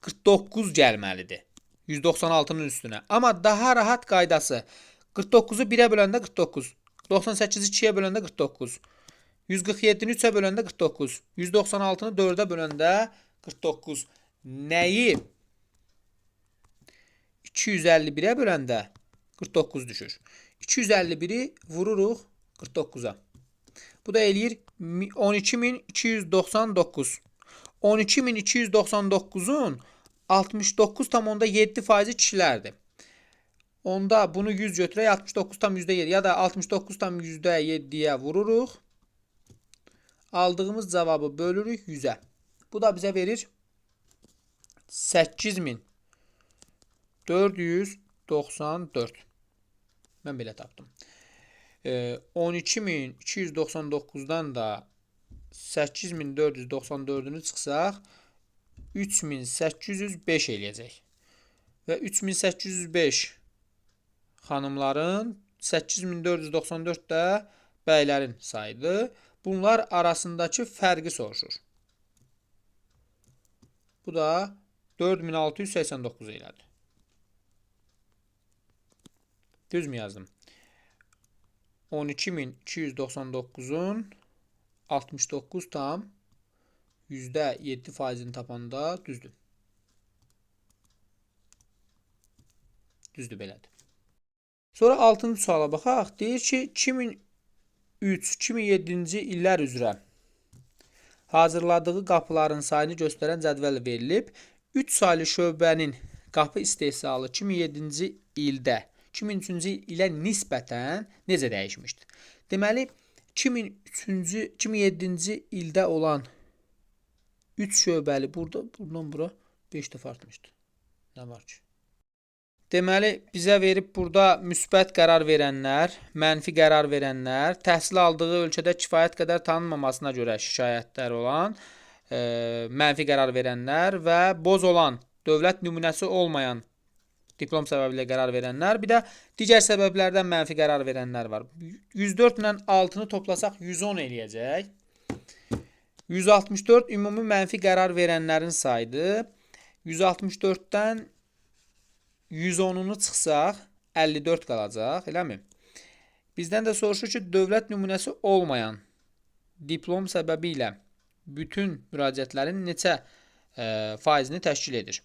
49 gəlməlidir. 196-nın üstünə. Amma daha rahat qaydası 49-u 1-ə böləndə 49. 98-i 2-yə böləndə 49. 147-ni 3-ə böləndə 49. 196-nı 4-ə böləndə 49. Nəyi 251'ə böləndə 49 düşür. 251'i vururuq 49'a. Bu da eləyir 12299. 12299'un 69,7% kişilərdir. Onda bunu 100 götürək 69,7 ya da 69,7'yə vururuq. Aldığımız cavabı bölürük 100'ə. Bu da bizə verir 8494. Mən belə tapdım. 12299'dan da 8494'ünü çıxsaq 3805 eləyəcək. Və 3805 xanımların, 8494 də bəylərin sayıdır. Bunlar arasındakı fərqi soruşur. Bu da 4689 elədi. Düz mü yazdım? 12299'un 69,7%'ni tapanda düzdür. Düzdür belədir. Sonra 6-cı suala baxaq. Deyir ki, 2003-2007-ci illər üzrə hazırladığı qapıların sayını göstərən cədvəl verilib. 3 saylı şöbənin qapı istehsalı 2007-ci ildə 2003-cü ilə nisbətən necə dəyişmişdir? Deməli, 2007-ci ildə olan 3 şöbəli buradan bura 5 dəfə artmışdır. Nə var ki? Deməli, bizə verib burada müsbət qərar verənlər, mənfi qərar verənlər, təhsil aldığı ölkədə kifayət qədər tanınmamasına görə şikayətlər olan, mənfi qərar verənlər və boz olan, dövlət nümunəsi olmayan diplom səbəbilə qərar verənlər, bir də digər səbəblərdən mənfi qərar verənlər var. 104 ilə 6-nı toplasaq 110 eləyəcək. 164 ümumi mənfi qərar verənlərin sayıdır. 164-dən 110'unu çıxsaq 54 qalacaq, eləmi? Bizdən də soruşur ki, dövlət nümunəsi olmayan diplom səbəbi ilə bütün müraciətlərin neçə faizini təşkil edir?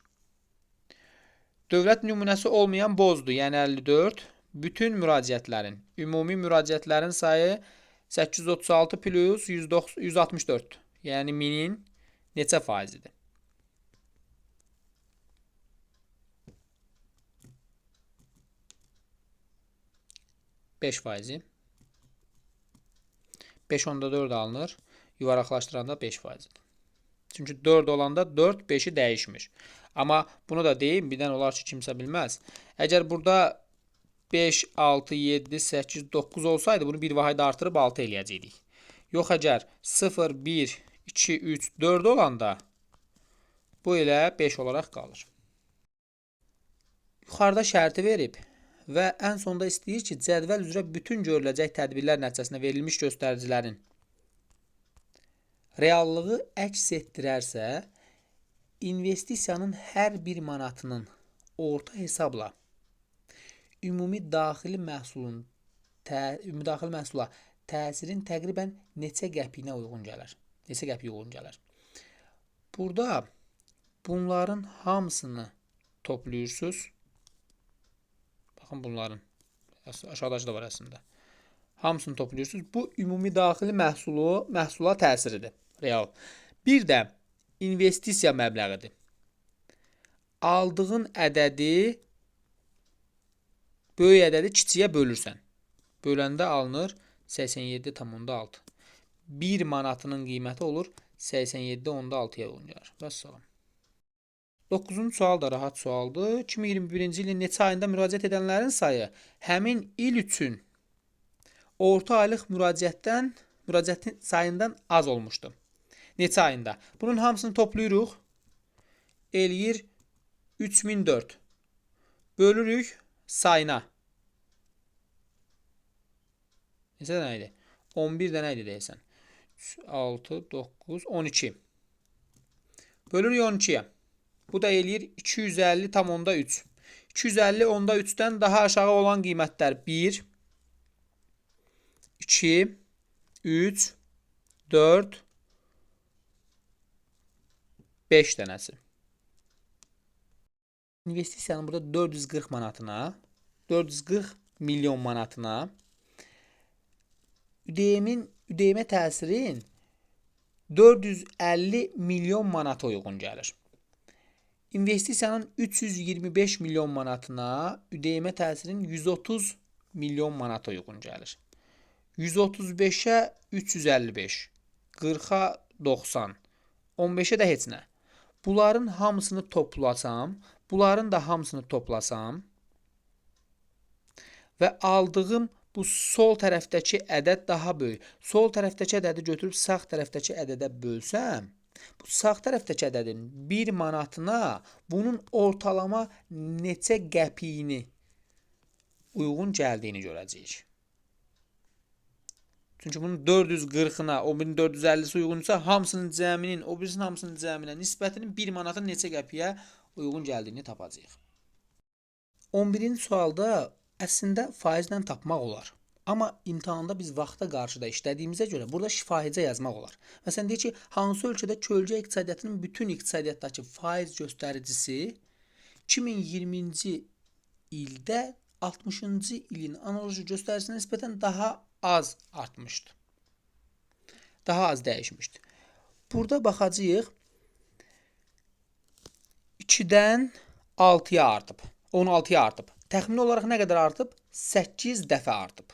Dövlət nümunəsi olmayan bozdur, yəni 54. Bütün müraciətlərin, ümumi müraciətlərin sayı 836 plus 164. Yəni 1000'in neçə faizidir? Beş faizi. 5 onda 4 alınır. Yuvaraqlaşdıranda 5 faizidir. Çünki 4 olanda 4, 5'i dəyişmir. Amma bunu da deyim, birdən olar ki, kimsə bilməz. Əgər burada 5, 6, 7, 8, 9 olsaydı, bunu bir vahid artırıb 6 eləyəcəkdik. Yox, əgər 0, 1, 2, 3, 4 olanda bu elə 5 olaraq qalır. Yuxarıda şərti verib və ən sonda istəyir ki, cədvəl üzrə bütün görüləcək tədbirlər nəticəsində verilmiş göstəricilərin reallığı əks etdirərsə, investisiyanın hər bir manatının orta hesabla ümumi daxili məhsula təsirin təqribən neçə qəpiyinə uyğun gəlir? Neçə qəpiyə uyğun gəlir? Burada bunların hamısını toplayırsınız. Baxın bunların. Aşağıdakı da var əslində. Hamısını toplayırsınız. Bu ümumi daxili məhsula təsiridir. Real. Bir də investisiya məbləğidir. Aldığın ədədi böyük ədədi kiçiyə bölürsən. Böləndə alınır 87,6. 1 manatının qiyməti olur 87,6'ya uyğun gəlir. Vəssalam. 9-cu sual da rahat sualdır. 2021-ci ilin neçə ayında müraciət edənlərin sayı həmin il üçün orta aylıq müraciətin sayından az olmuşdu. Neçə ayında? Bunun hamısını toplayırıq. Eləyir 3004. Bölürük sayına. Neçə dənə idi? 11 dənə idi deyəsən. 6, 9, 12. Bölürük 12'yə. Bu da eləyir 250,3. 250,3'dən daha aşağı olan qiymətlər 1, 2, 3, 4, 5 dənəsi. investisiyanın burada 440 manatına, 440 milyon manatına, ödəyimə təsirin 450 milyon manata uyğun gəlir. İnvestisiyanın 325 milyon manatına, ödəyimə təsirin 130 milyon manata uyğun gəlir. 135'e 355, 40'a 90, 15'e də heç nə. Bunların hamısını toplasam, bunların da hamısını toplasam və aldığım bu sol tərəfdəki ədəd daha böyük. Sol tərəfdəki ədədi götürüb sağ tərəfdəki ədədə bölsəm, bu sağ tərəfdəki ədədin 1 manatına bunun ortalama neçə qəpiyini uyğun gəldiyini görəcəyik. Çünki bunun 440'ına, o birinin 450'si uyğunsa, hamısının cəminin, o birisinin hamısının cəminə nisbətinin 1 manatın neçə qəpiyə uyğun gəldiyini tapacağıq. 11-ci sualda əslində faizlə tapmaq olar. Amma imtahanda biz vaxta qarşıda işlədiyimizə görə burada şifaicə yazmaq olar. Məsələn, deyək ki, hansı ölkədə kölgə iqtisadiyyatının bütün iqtisadiyyatdakı faiz göstəricisi 2020-ci ildə 60-cı ilin analoji göstəricisine nisbətən daha az artmışdı. Daha az dəyişmişdi. Burada baxacağıq 2-dən 6-ya artıb, 16-ya artıb. Təxmini olaraq nə qədər artıb? 8 dəfə artıb.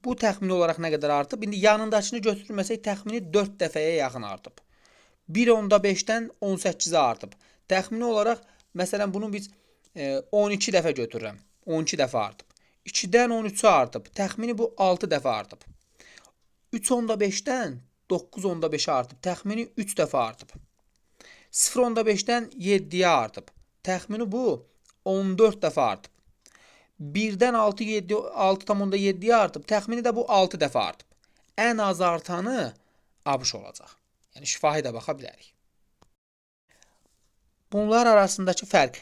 Bu təxmini olaraq nə qədər artıb? İndi yanındakını götürməsək təxmini 4 dəfəyə yaxın artıb. 1.5-dən 18-ə artıb. Təxmini olaraq, məsələn, bunu biz 12 dəfə götürürəm. 12 dəfə artıb. 2-dən 13'ə artıb. Təxmini bu 6 dəfə artıb. 3.5-dən 9.5'ə artıb. Təxmini 3 dəfə artıb. 0.5-dən 7'yə artıb. Təxmini bu 14 dəfə artıb. 1-dən 6.7'yə artıb. Təxmini də bu 6 dəfə artıb. Ən az artanı ABŞ olacaq. Yəni şifahi də baxa bilərik. Bunlar arasındakı fərq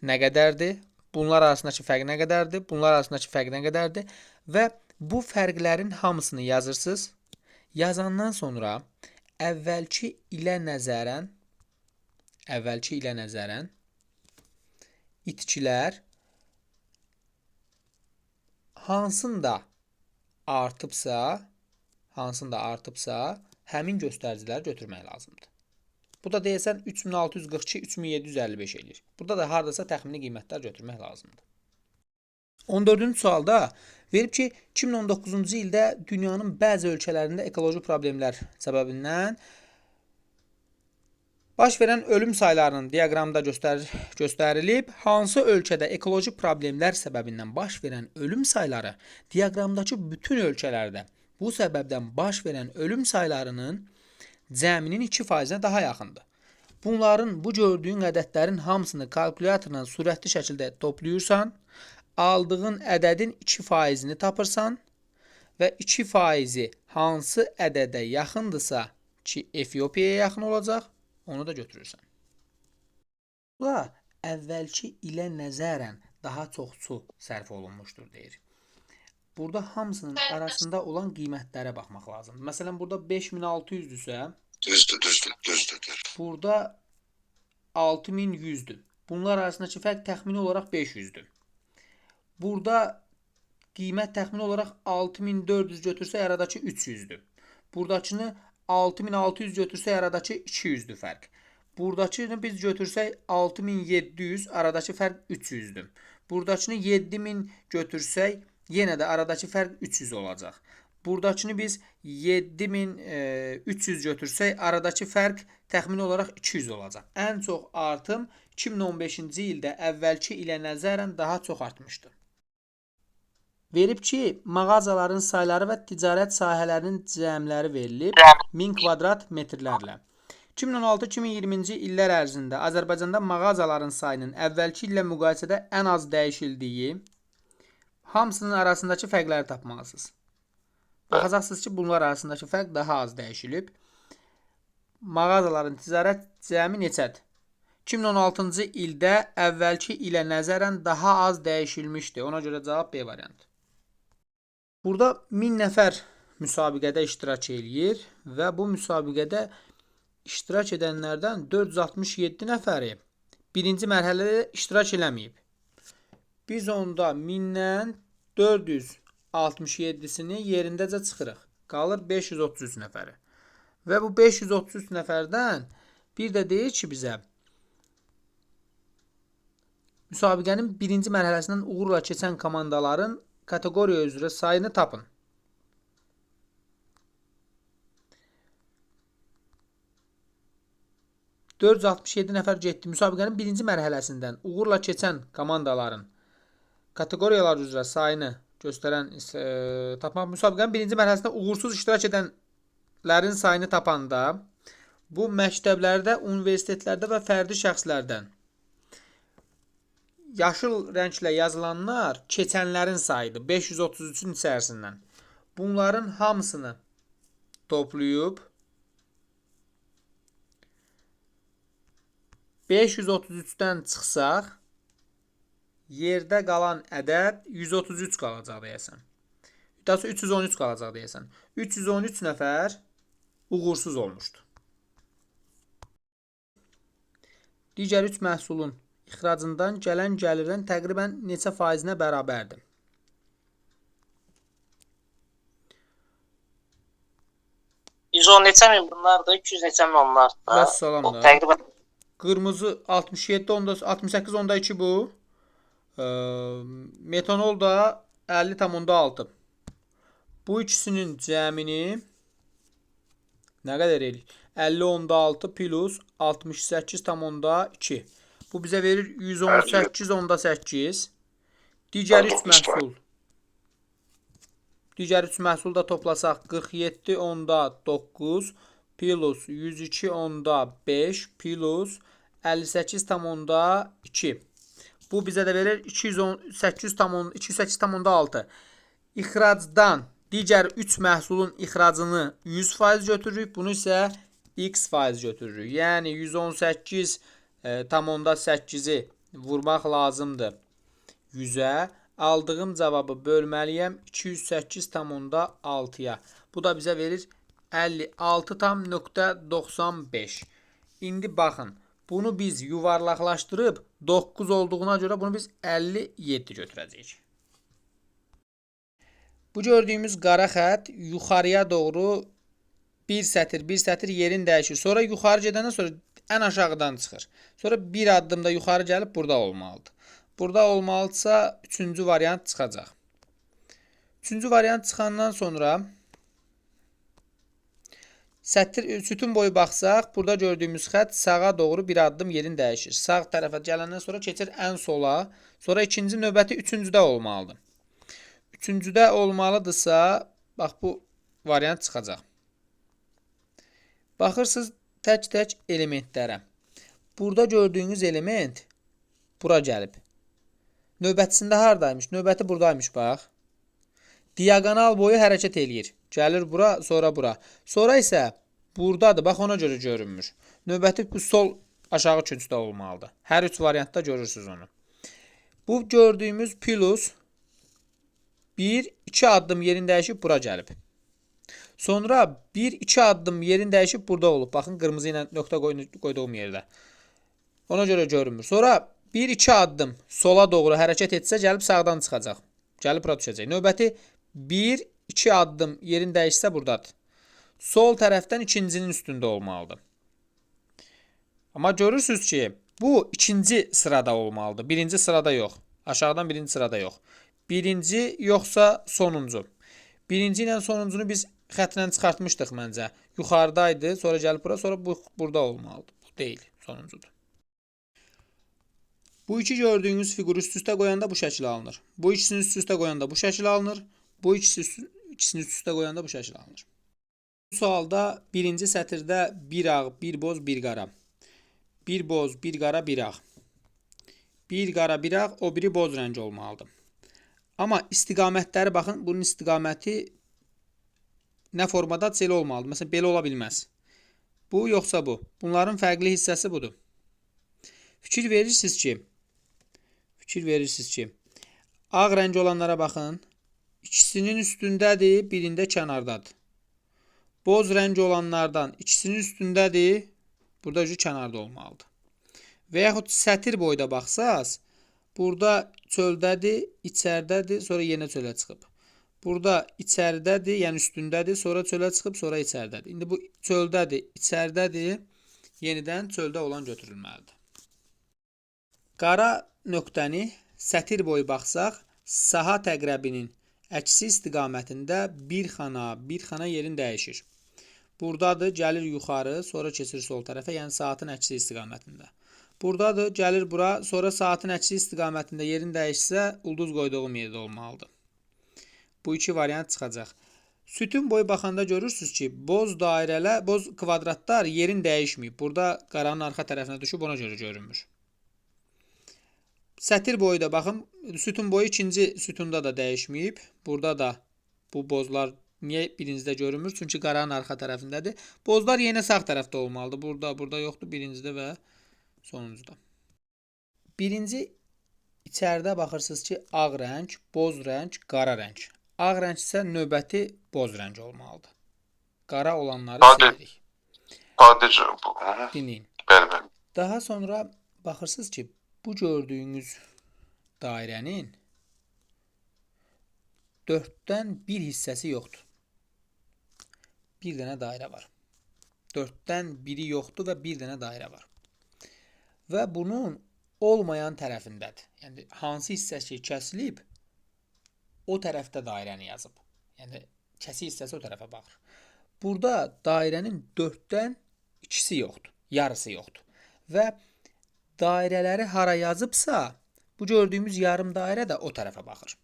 nə qədərdir? Bunlar arasındakı fərq nə qədərdir? Bunlar arasındakı fərq nə qədərdir? Və bu fərqlərin hamısını yazırsınız. Yazandan sonra əvvəlki ilə nəzərən itkilər hansında artıbsa, həmin göstəriciləri götürmək lazımdır. Bu da deyəsən 3642, 3755 eləyir. Burada da hardasa təxmini qiymətlər götürmək lazımdır. 14-cü sualda verib ki, 2019-cu ildə dünyanın bəzi ölkələrində ekoloji problemlər səbəbindən baş verən ölüm saylarının diaqramda göstərilib. Hansı ölkədə ekoloji problemlər səbəbindən baş verən ölüm sayları diaqramdakı bütün ölkələrdə bu səbəbdən baş verən ölüm saylarının cəminin 2%-nə daha yaxındır. Bunların, bu gördüyün ədədlərin hamısını kalkulyatorla sürətli şəkildə toplayırsan, aldığın ədədin 2%-ni tapırsan və 2%-i hansı ədədə yaxındırsa ki, Efiopiyaya yaxın olacaq, onu da götürürsən. Bu əvvəlki ilə nəzərən daha çox su sərf olunmuşdur deyir. Burada hamısının arasında olan qiymətlərə baxmaq lazımdır. Məsələn, burada 5600-dürsə, düzdür. Burada 6100-dür. Bunlar arasındakı fərq təxmini olaraq 500-dür. Burada qiymət təxmini olaraq 6400 götürsə yaradakı 300-dür. Buradakını 6600 götürsə yaradakı 200-dür fərq. Buradakını biz götürsək 6700, aradakı fərq 300-dür. Buradakını 7000 götürsək yenə də aradakı fərq 300 olacaq. Buradakını biz 7300 götürsək aradakı fərq təxmini olaraq 200 olacaq. Ən çox artım 2015-ci ildə əvvəlki ilə nəzərən daha çox artmışdı. Verib ki, mağazaların sayları və ticarət sahələrinin cəmləri verilib 1000 kvadrat metrlərlə. 2016-2020-ci illər ərzində Azərbaycanda mağazaların sayının əvvəlki illə müqayisədə ən az dəyişildiyi, hamısının arasındakı fərqləri tapmalısınız. Baxacaqsınız ki, bunlar arasındakı fərq daha az dəyişilib. Mağazaların ticarət cəmi neçədir? 2016-cı ildə əvvəlki ilə nəzərən daha az dəyişilmişdi. Ona görə cavab B variantı. Burada 1000 nəfər müsabiqədə iştirak eləyir və bu müsabiqədə iştirak edənlərdən 467 nəfəri birinci mərhələdə iştirak eləməyib. Biz onda 1000-dən 467-sini yerindəcə çıxırıq. Qalır 533 nəfəri. Və bu 533 nəfərdən bir də deyir ki bizə müsabiqənin birinci mərhələsindən uğurla keçən komandaların kateqoriya üzrə sayını tapın. ...467 nəfər getdi. Müsabiqənin birinci mərhələsindən uğurla keçən komandaların kateqoriyalar üzrə sayını göstərən tapmaq. Müsabiqənin birinci mərhələsində uğursuz iştirak edənlərin sayını tapanda bu məktəblərdə, universitetlərdə və fərdi şəxslərdən yaşıl rənglə yazılanlar keçənlərin sayıdır. 533-ün içərisindən. Bunların hamısını toplayıb 533-dən çıxsaq yerdə qalan ədəd 133 qalacaq deyəsən. Daha sonra 313 qalacaq deyəsən. 313 nəfər uğursuz olmuşdu. Digər 3 məhsulun ixracından gələn gəlirdən təqribən neçə faizinə bərabərdir? %10 neçə min bunlardır, 200 neçə min onlardır. Vəssalam da. Təqribən Qırmızı 67,82 bu. Metanol da 50,6. Bu ikisinin cəmini nə qədər eləyir? 50,6 plus 68,2. Bu bizə verir 118,8. Digər 3 məhsul. Digər 3 məhsul da toplasaq 47,9 plus 102,5 plus 58,2. Bu bizə də verir 208,6. İxracdan digər 3 məhsulun ixracını 100% götürürük. Bunu isə x% götürürük. Yəni 118,8-i vurmaq lazımdır 100-ə. Aldığım cavabı bölməliyəm 208,6-ya. Bu da bizə verir 56,95. İndi baxın. Bunu biz yuvarlaqlaşdırıb 9 olduğuna görə bunu biz 57 götürəcəyik. Bu gördüyümüz qara xətt yuxarıya doğru bir sətir yerin dəyişir. Sonra yuxarı gedəndən sonra ən aşağıdan çıxır. Sonra bir addımda yuxarı gəlib burada olmalıdır. Burada olmalıdsa 3-cü variant çıxacaq. 3-cü variant çıxandan sonra sütun boyu baxsaq, burada gördüyümüz xətt sağa doğru bir addım yerin dəyişir. Sağ tərəfə gələndən sonra keçir ən sola. Sonra ikinci növbəti 3-cüdə olmalıdır. 3-cüdə olmalıdırsa, bax bu variant çıxacaq. Baxırsınız tək-tək elementlərə. Burada gördüyünüz element bura gəlib. Növbətisində haradaymış? Növbəti buradaymış, bax. Diagonal boyu hərəkət eləyir. Gəlir bura, sonra bura. Sonra isə buradadır. Bax, ona görə görünmür. Növbəti bu sol aşağı küncdə olmalıdır. Hər üç variantda görürsünüz onu. Bu gördüyümüz plus 1-2 addım yerin dəyişib bura gəlib. Sonra 1-2 addım yerin dəyişib burada olub. Baxın, qırmızı ilə nöqtə qoyduğum yerdə. Ona görə görünmür. Sonra 1-2 addım sola doğru hərəkət etsə gəlib sağdan çıxacaq. Gəlib bura düşəcək. Növbəti 1-2 addım yerin dəyişsə buradadır. Sol tərəfdən ikincinin üstündə olmalıdır. Amma görürsünüz ki, bu ikinci sırada olmalıdır. Birinci sırada yox. Aşağıdan birinci sırada yox. Birinci yoxsa sonuncu. Birinci ilə sonuncunu biz xətlə çıxartmışdıq məncə. Yuxarıdaydı, sonra gəlib bura, sonra bu burada olmalıdır. Bu deyil, sonuncudur. Bu iki gördüyünüz fiquru üst-üstə qoyanda bu şəkil alınır. Bu ikisini üst-üstə qoyanda bu şəkil alınır. Bu ikisini üst-üstə qoyanda bu şəkil alınır. Bu sualda birinci sətirdə bir ağ, bir boz, bir qara. Bir boz, bir qara, bir ağ. Bir qara, bir ağ, o biri boz rəng olmalıdır. Amma istiqamətləri baxın, bunun istiqaməti nə formada belə olmalıdır. Məsələn, belə ola bilməz. Bu yoxsa bu. Bunların fərqli hissəsi budur. Fikir verirsiniz ki, ağ rəng olanlara baxın. İkisinin üstündədir, birində kənardadır. Boz rəng olanlardan ikisinin üstündədir, burada kənarda olmalıdır. Və yaxud sətir boyda baxsaz, burada çöldədir, içəridədir, sonra yenə çölə çıxıb. Burada içəridədir, yəni üstündədir, sonra çölə çıxıb, sonra içəridədir. İndi bu çöldədir, içəridədir, yenidən çöldə olan götürülməlidir. Qara nöqtəni sətir boyu baxsaq, saha təqrəbinin əksi istiqamətində bir xana yerin dəyişir. Buradadır, gəlir yuxarı, sonra keçir sol tərəfə, yəni saatın əksi istiqamətində. Buradadır, gəlir bura, sonra saatın əksi istiqamətində yerin dəyişsə, ulduz qoyduğum yerdə olmalıdır. Bu iki variant çıxacaq. Sütun boyu baxanda görürsünüz ki, boz kvadratlar yerin dəyişməyib. Burada qaranın arxa tərəfinə düşüb, ona görə görünmür. Sətir boyu da baxın, sütun boyu ikinci sütunda da dəyişməyib. Burada da bu bozlar niyə birincidə görünmür? Çünki qaranın arxa tərəfindədir. Bozlar yenə sağ tərəfdə olmalıdır. Burada yoxdur, birincidə və sonuncuda. Birinci içəridə baxırsınız ki, ağ rəng, boz rəng, qara rəng. Ağ rəng isə növbəti boz rəng olmalıdır. Qara olanları silirik. Sadəcə bu. Dinləyin. Bəli. Daha sonra baxırsınız ki, bu gördüyünüz dairənin 4-dən 1 hissəsi yoxdur. Bir dənə dairə var. 4-dən 1-i yoxdur və bir dənə dairə var. Və bunun olmayan tərəfindədir. Yəni, hansı hissəsi kəsilib, o tərəfdə dairəni yazıb. Yəni, kəsik hissəsi o tərəfə baxır. Burada dairənin 4-dən 2-si yoxdur, yarısı yoxdur. Və dairələri hara yazıbsa, bu gördüyümüz yarım dairə də o tərəfə baxır.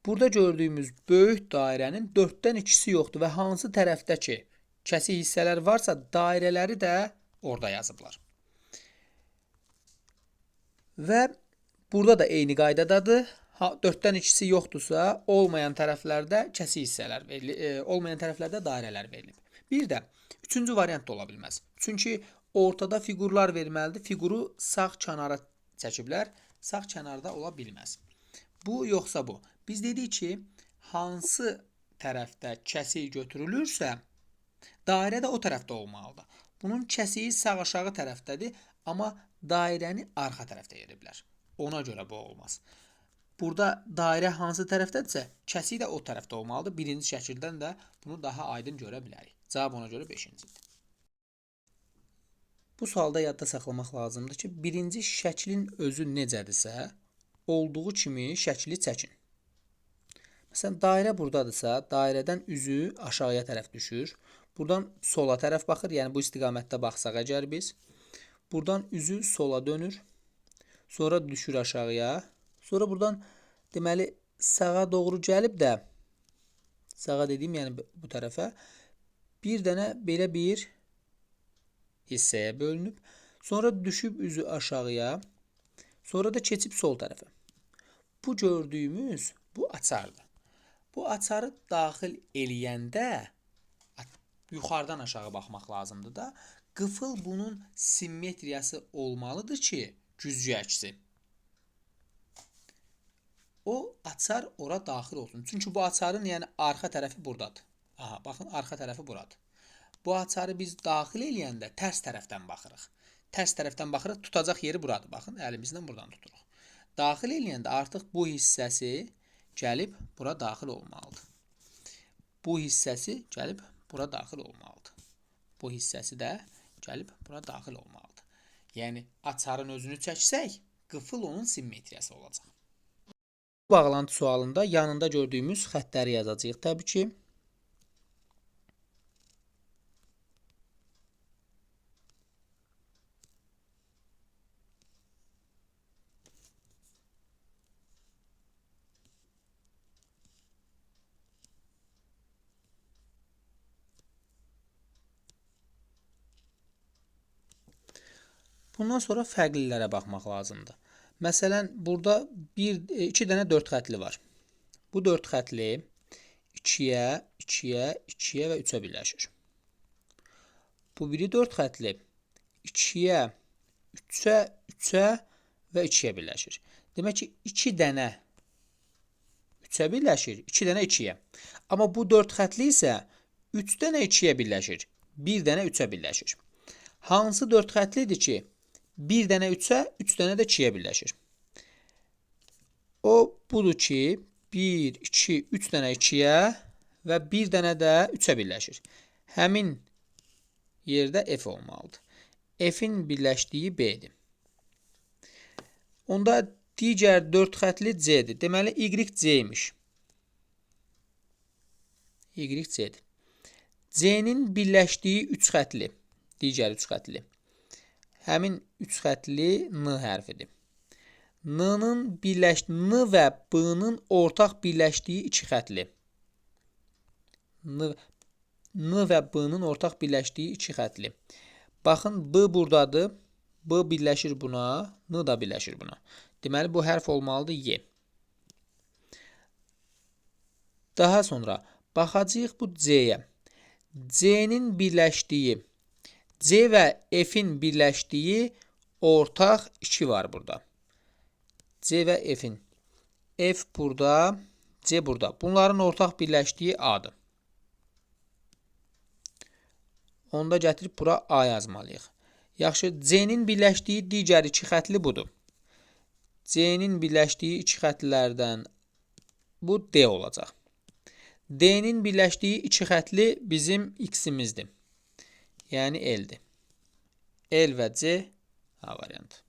Burada gördüyümüz böyük dairənin 4-dən 2-si yoxdur və hansı tərəfdəki kəsik hissələr varsa, dairələri də orada yazıblar. Və burada da eyni qaydadadır. 4-dən 2-si yoxdursa, olmayan tərəflərdə kəsik hissələr verilir, olmayan tərəflərdə dairələr verilib. Bir də üçüncü variant da ola bilməz. Çünki ortada fiqurlar verməlidir. Fiquru sağ kənara çəkiblər. Sağ kənarda ola bilməz. Bu yoxsa bu. Biz dedik ki, hansı tərəfdə kəsik götürülürsə, dairə də o tərəfdə olmalıdır. Bunun kəsiyi sağ aşağı tərəfdədir, amma dairəni arxa tərəfdə yeriblər. Ona görə bu olmaz. Burada dairə hansı tərəfdədirsə, kəsik də o tərəfdə olmalıdır. Birinci şəkildən də bunu daha aydın görə bilərik. Cavab ona görə 5-cidir. Bu sualda yadda saxlamaq lazımdır ki, birinci şəklin özü necədirsə, olduğu kimi şəkli çəkin. Məsələn, dairə buradadırsa, dairədən üzü aşağıya tərəf düşür. Buradan sola tərəf baxır, yəni bu istiqamətdə baxsaq əgər biz. Buradan üzü sola dönür. Sonra düşür aşağıya. Sonra buradan deməli sağa doğru gəlib də, sağa dediyim yəni bu tərəfə, bir dənə belə bir hissəyə bölünüb. Sonra düşüb üzü aşağıya. Sonra da keçib sol tərəfə. Bu gördüyümüz bu açardır. Bu açarı daxil eləyəndə yuxarıdan aşağı baxmaq lazımdır da. Qıfıl bunun simmetriyası olmalıdır ki, güzgü əksi. O açar ora daxil olsun. Çünki bu açarın yəni arxa tərəfi buradadır. Aha, baxın, arxa tərəfi buradır. Bu açarı biz daxil eləyəndə tərs tərəfdən baxırıq. Tərs tərəfdən baxırıq, tutacaq yeri buradır. Baxın, əlimizlə buradan tuturuq. Daxil eləyəndə artıq bu hissəsi gəlib bura daxil olmalıdır. Bu hissəsi gəlib bura daxil olmalıdır. Bu hissəsi də gəlib bura daxil olmalıdır. Yəni, açarın özünü çəksək, qıfıl onun simmetriyası olacaq. Bu bağlantı sualında yanında gördüyümüz xəttləri yazacağıq təbii ki. Bundan sonra fərqlilərə baxmaq lazımdır. Məsələn, burada 2 dənə 4 xətli var. Bu 4 xətli 2-yə, 2-yə, 2-yə və 3-ə birləşir. Bu biri 4 xətli 2-yə, 3-ə, 3-ə və 2-yə birləşir. Demək ki, 2 dənə 3-ə birləşir, 2 dənə 2-yə. Amma bu 4 xətli isə 3 dənə 2-yə birləşir, 1 dənə 3-ə birləşir. Hansı 4 xətlidir ki, 1 dənə 3-ə, 3 dənə də 2-yə birləşir. O budur ki, 1, 2, 3 dənə 2-yə və 1 dənə də 3-ə birləşir. Həmin yerdə F olmalıdır. F-in birləşdiyi B-dir. Onda digər 4 xətli C-dir. Deməli, Y C-ymiş. Y C-dir. C-nin birləşdiyi 3 xətli, digər 3 xətli. Həmin 3 xətli N hərfidir. N-ın N və B-nin ortaq birləşdiyi 2 xətli. N və B-nin ortaq birləşdiyi 2 xətli. Baxın, B buradadır. B birləşir buna, N da birləşir buna. Deməli, bu hərf olmalıdır Y. Daha sonra baxacağıq bu C-yə. C-nin birləşdiyi, C və F-in birləşdiyi ortaq 2 var burada. C və F-in. F burada, C burada. Bunların ortaq birləşdiyi A-dır. Onda gətirib bura A yazmalıyıq. Yaxşı, C-nin birləşdiyi digər 2 xətli budur. C-nin birləşdiyi 2 xətlilərdən bu D olacaq. D-nin birləşdiyi 2 xətli bizim X-imizdir. Yəni L-dir. L və C A variantı.